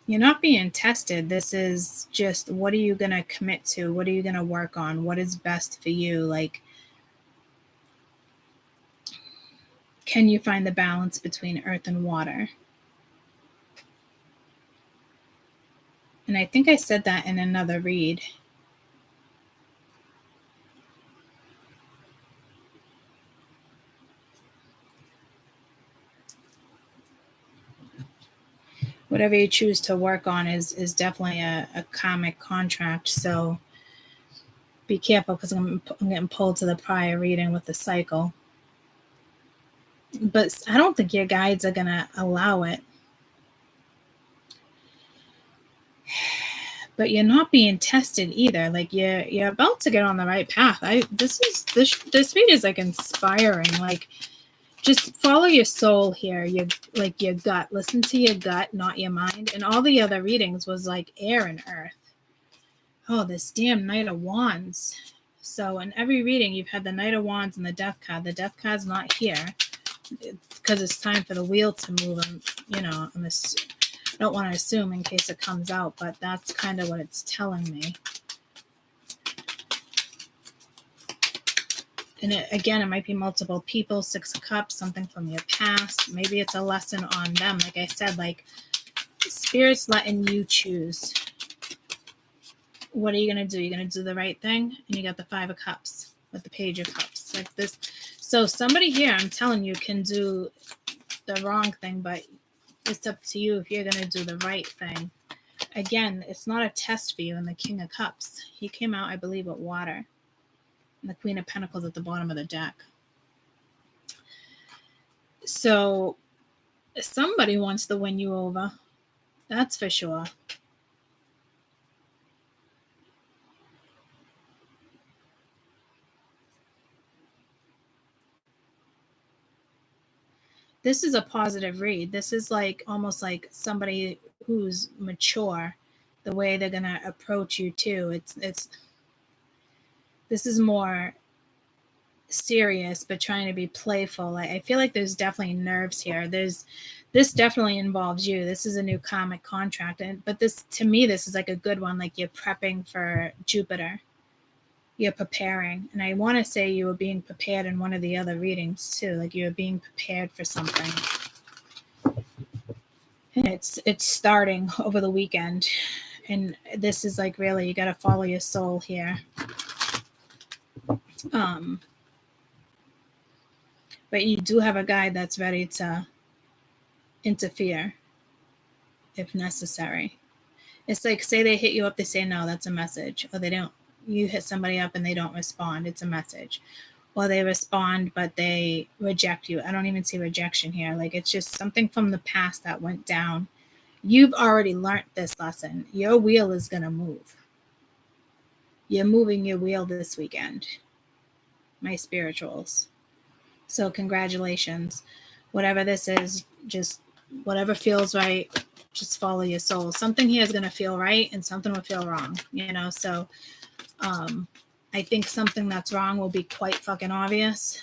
you're not being tested. This is just, what are you going to commit to? What are you going to work on? What is best for you? Like, can you find the balance between earth and water? And I think I said that in another read. Whatever you choose to work on is definitely a karmic contract. So be careful, because I'm getting pulled to the prior reading with the cycle. But I don't think your guides are going to allow it. But you're not being tested either. Like, you're about to get on the right path. This read is like inspiring. Like, just follow your soul here. Your gut. Listen to your gut, not your mind. And all the other readings was like air and earth. Oh, this damn Knight of Wands. So in every reading, you've had the Knight of Wands and the Death card. The Death card's not here because it's time for the wheel to move. I don't want to assume in case it comes out, but that's kind of what it's telling me. And it might be multiple people, 6 of Cups, something from your past. Maybe it's a lesson on them. Like I said, like, Spirit's letting you choose. What are you going to do? You're going to do the right thing? And you got the 5 of Cups with the Page of Cups. Like this. So somebody here, I'm telling you, can do the wrong thing, but it's up to you if you're going to do the right thing. Again, it's not a test for you. In the King of Cups, he came out, I believe, with water. And the Queen of Pentacles at the bottom of the deck. So somebody wants to win you over. That's for sure. this is a positive read. This is like almost like somebody who's mature, the way they're going to approach you too. This is more serious, but trying to be playful. I feel like there's definitely nerves here. This definitely involves you. This is a new karmic contract. But this, to me, this is like a good one. Like you're prepping for Jupiter. You're preparing. And I want to say you were being prepared in one of the other readings too. Like you were being prepared for something. And it's starting over the weekend. And this is like really, you got to follow your soul here. But you do have a guide that's ready to interfere if necessary. It's like, say they hit you up, they say no, that's a message. Or they don't, you hit somebody up and they don't respond, it's a message. Or they respond, but they reject you. I don't even see rejection here. Like it's just something from the past that went down. You've already learned this lesson. Your wheel is going to move. You're moving your wheel this weekend, my spirituals. So congratulations. Whatever this is, just whatever feels right, just follow your soul. Something here is going to feel right and something will feel wrong, you know? So I think something that's wrong will be quite fucking obvious.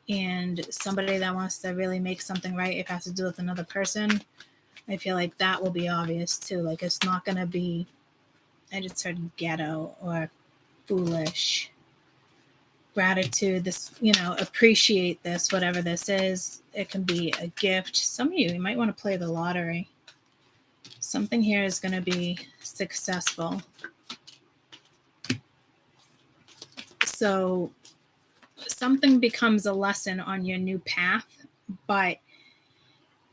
And somebody that wants to really make something right, if it has to do with another person, I feel like that will be obvious too. Like it's not going to be, I just heard ghetto or foolish. Gratitude, this, you know, appreciate this, whatever this is. It can be a gift. Some of you might want to play the lottery. Something here is going to be successful. So something becomes a lesson on your new path, but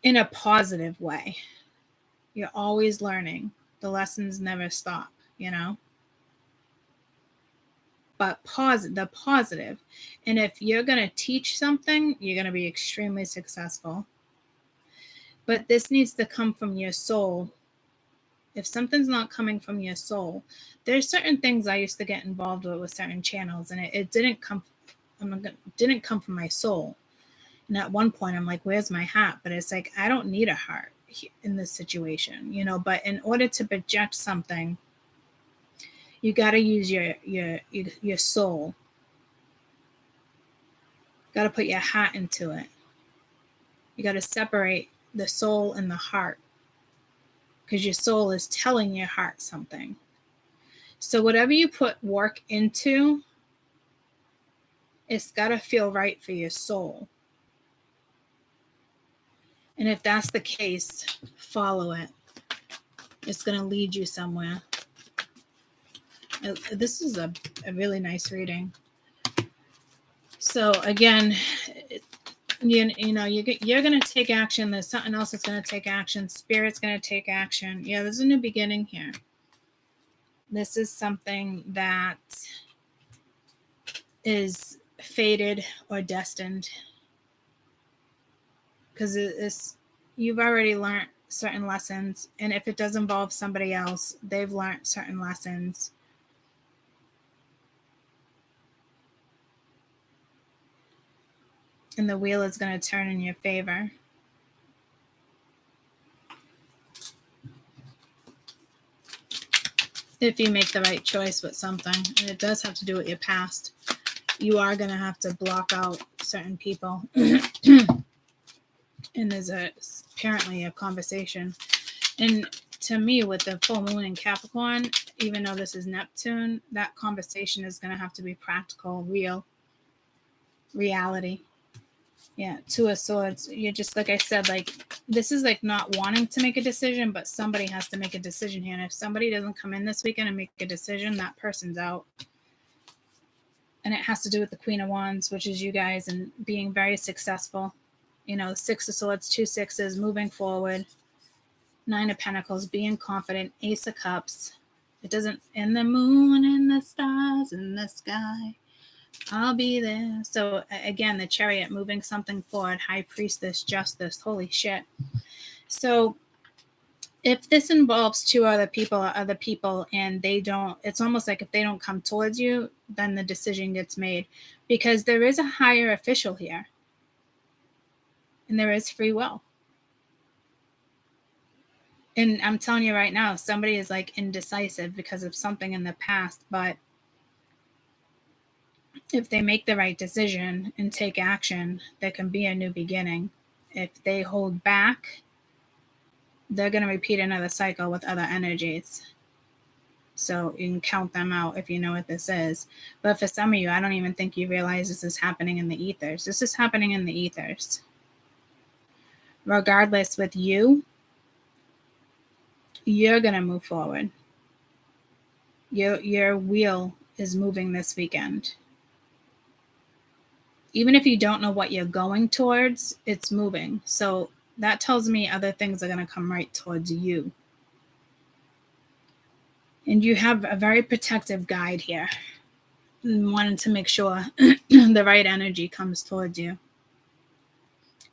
in a positive way. You're always learning. The lessons never stop, you know? But the positive. And if you're going to teach something, you're going to be extremely successful. But this needs to come from your soul. If something's not coming from your soul, there's certain things I used to get involved with certain channels, and it didn't come from my soul. And at one point, I'm like, where's my heart? But it's like, I don't need a heart in this situation, you know. But in order to project something, you got to use your soul. Got to put your heart into it. You got to separate the soul and the heart, because your soul is telling your heart something. So whatever you put work into, it's got to feel right for your soul. And if that's the case, follow it. It's going to lead you somewhere. This is a really nice reading. So again, you know, you're going to take action. There's something else that's going to take action. Spirit's going to take action. Yeah, there's a new beginning here. This is something that is fated or destined, because you've already learned certain lessons. And if it does involve somebody else, they've learned certain lessons. And the wheel is going to turn in your favor. If you make the right choice with something, and it does have to do with your past, you are going to have to block out certain people. And there's apparently a conversation. And to me, with the full moon in Capricorn, even though this is Neptune, that conversation is going to have to be practical, reality. Yeah, Two of Swords. You're just, like I said, like, this is like not wanting to make a decision, but somebody has to make a decision here. And if somebody doesn't come in this weekend and make a decision, that person's out. And it has to do with the Queen of Wands, which is you guys, and being very successful. You know, 6 of Swords, 2 sixes, moving forward. 9 of Pentacles, being confident. Ace of Cups. It doesn't, in the moon and the stars in the sky, I'll be there. So again, the Chariot, moving something forward. High Priestess, Justice. Holy shit. So if this involves two other people, and they don't, it's almost like if they don't come towards you, then the decision gets made, because there is a higher official here. and there is free will. And I'm telling you right now, somebody is like indecisive because of something in the past, but if they make the right decision and take action, there can be a new beginning. If they hold back, they're going to repeat another cycle with other energies. So you can count them out if you know what this is. But for some of you, I don't even think you realize this is happening in the ethers. This is happening in the ethers. Regardless, with you, you're going to move forward. Your wheel is moving this weekend. Even if you don't know what you're going towards, it's moving. So that tells me other things are going to come right towards you. And you have a very protective guide here, wanting to make sure the right energy comes towards you.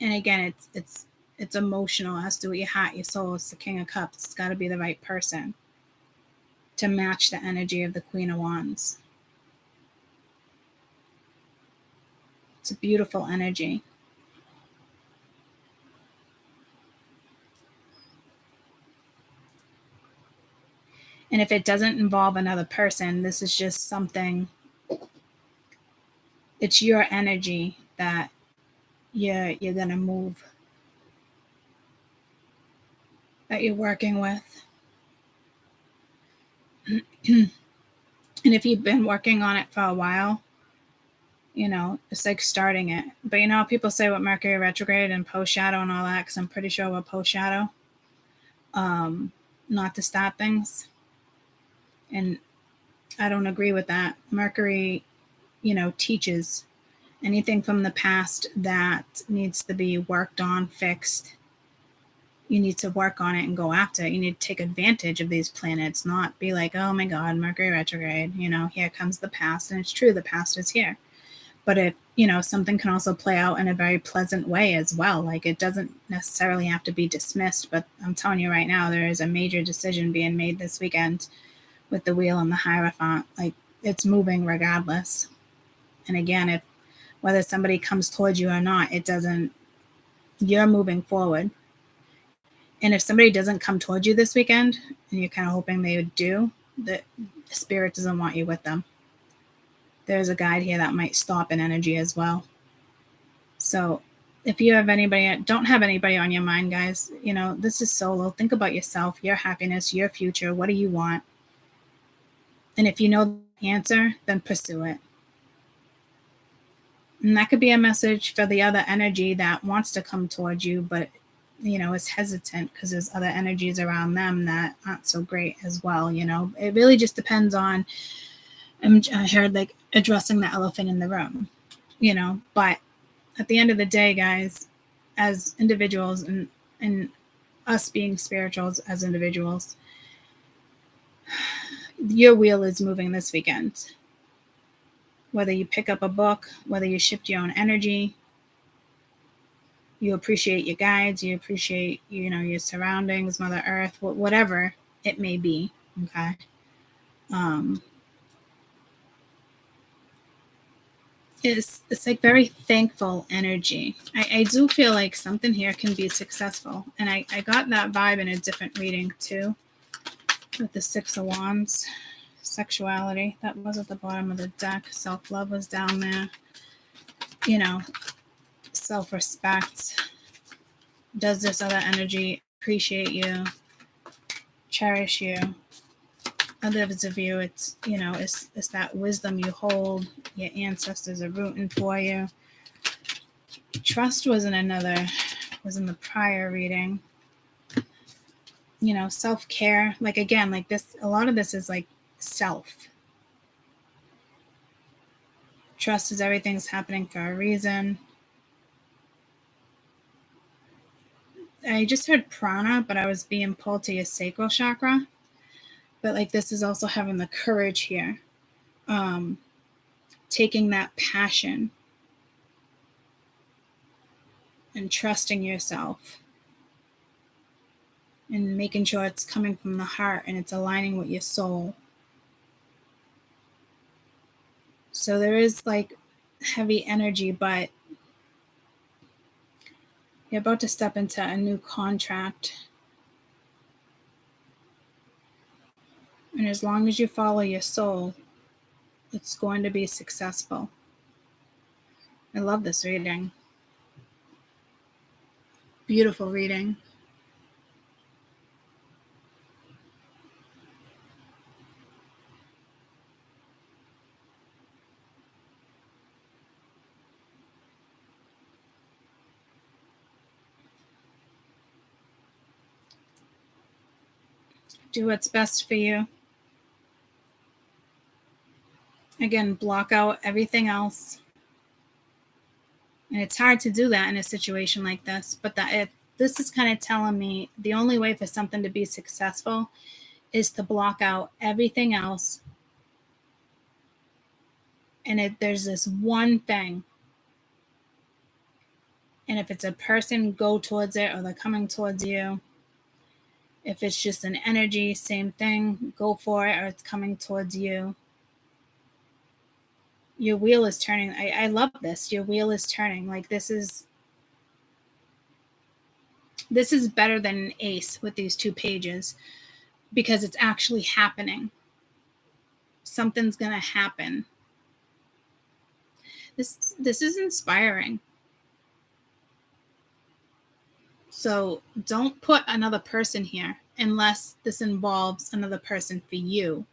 And again, it's emotional. It has to do with your heart, your soul. It's the King of Cups. It's got to be the right person to match the energy of the Queen of Wands. It's a beautiful energy. And if it doesn't involve another person, this is just something, it's your energy that you're going to move, that you're working with. And if you've been working on it for a while, it's like starting it. But people say with Mercury retrograde and post shadow and all that, because I'm pretty sure we're post shadow, not to start things. And I don't agree with that. Mercury, teaches anything from the past that needs to be worked on, fixed. You need to work on it and go after it. You need to take advantage of these planets, not be like, oh my God, Mercury retrograde, here comes the past. And it's true, the past is here. But if, something can also play out in a very pleasant way as well. Like, it doesn't necessarily have to be dismissed, but I'm telling you right now, there is a major decision being made this weekend with the Wheel and the Hierophant. Like, it's moving regardless. And again, if whether somebody comes towards you or not, you're moving forward. And if somebody doesn't come towards you this weekend, and you're kind of hoping they would do, the spirit doesn't want you with them. There's a guide here that might stop an energy as well. So if you have don't have anybody on your mind, guys, this is solo. Think about yourself, your happiness, your future. What do you want? And if you know the answer, then pursue it. And that could be a message for the other energy that wants to come towards you, but, is hesitant because there's other energies around them that aren't so great as well. It really just depends on, I heard, like, addressing the elephant in the room, but at the end of the day, guys, as individuals and us being spirituals as individuals, your wheel is moving this weekend. Whether you pick up a book, whether you shift your own energy, you appreciate your guides, you appreciate, your surroundings, Mother Earth, whatever it may be, okay? It's like very thankful energy. I do feel like something here can be successful. And I got that vibe in a different reading too, with the Six of Wands. Sexuality, that was at the bottom of the deck. Self-love was down there. Self-respect. Does this other energy appreciate you, cherish you? Others of you, it's it's that wisdom you hold. Your ancestors are rooting for you. Trust was in the prior reading. Self-care, like, again, like this, a lot of this is like self. Trust is everything's happening for a reason. I just heard prana, but I was being pulled to your sacral chakra. But like, this is also having the courage here. Taking that passion and trusting yourself and making sure it's coming from the heart and it's aligning with your soul. So there is like heavy energy, but You're about to step into a new contract. And as long as you follow your soul, it's going to be successful. I love this reading. Beautiful reading. Do what's best for you. Again, block out everything else. And it's hard to do that in a situation like this, but this is kind of telling me the only way for something to be successful is to block out everything else. And there's this one thing. And if it's a person, go towards it, or they're coming towards you. If it's just an energy, same thing, go for it, or it's coming towards you. Your wheel is turning. I love this. Your wheel is turning. Like this is better than an ace with these 2 pages because it's actually happening. Something's going to happen. This is inspiring. So don't put another person here unless this involves another person for you.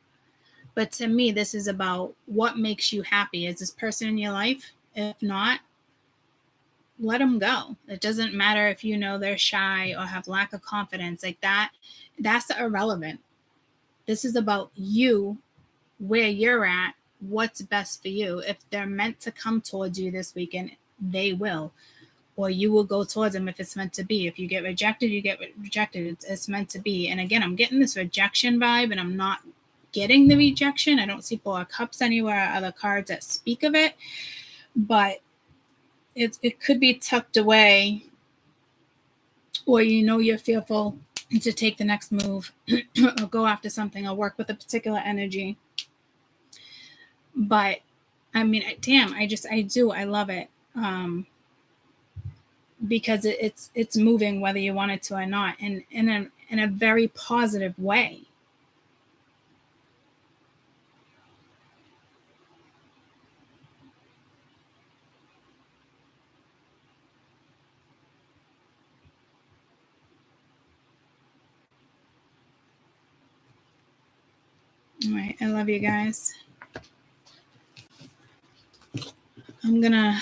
But to me, this is about what makes you happy. Is this person in your life? If not, let them go. It doesn't matter if you know they're shy or have lack of confidence. Like that's irrelevant. This is about you, where you're at, what's best for you. If they're meant to come towards you this weekend, they will. Or you will go towards them if it's meant to be. If you get rejected, you get rejected. It's meant to be. And again, I'm getting this rejection vibe, and I'm not getting the rejection. I don't see 4 of Cups anywhere or other cards that speak of it. But it could be tucked away, or you're fearful to take the next move or go after something or work with a particular energy. But I mean, damn, I love it. Because it's moving whether you want it to or not, and in a very positive way. All right, I love you guys. I'm gonna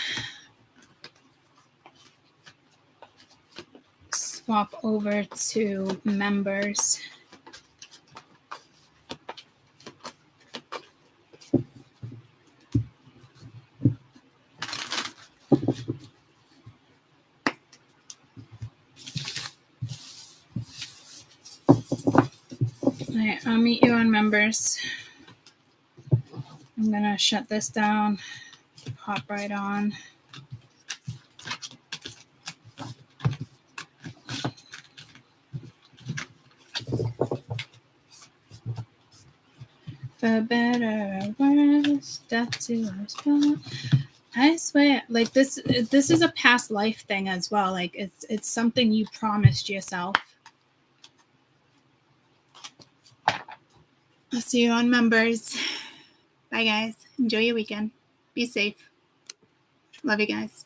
swap over to members. All right, I'll meet you on members. I'm gonna shut this down, hop right on. For better or worse, death to us both. I swear, like this is a past life thing as well. Like it's something you promised yourself. I'll see you on members. Bye guys. Enjoy your weekend. Be safe. Love you guys.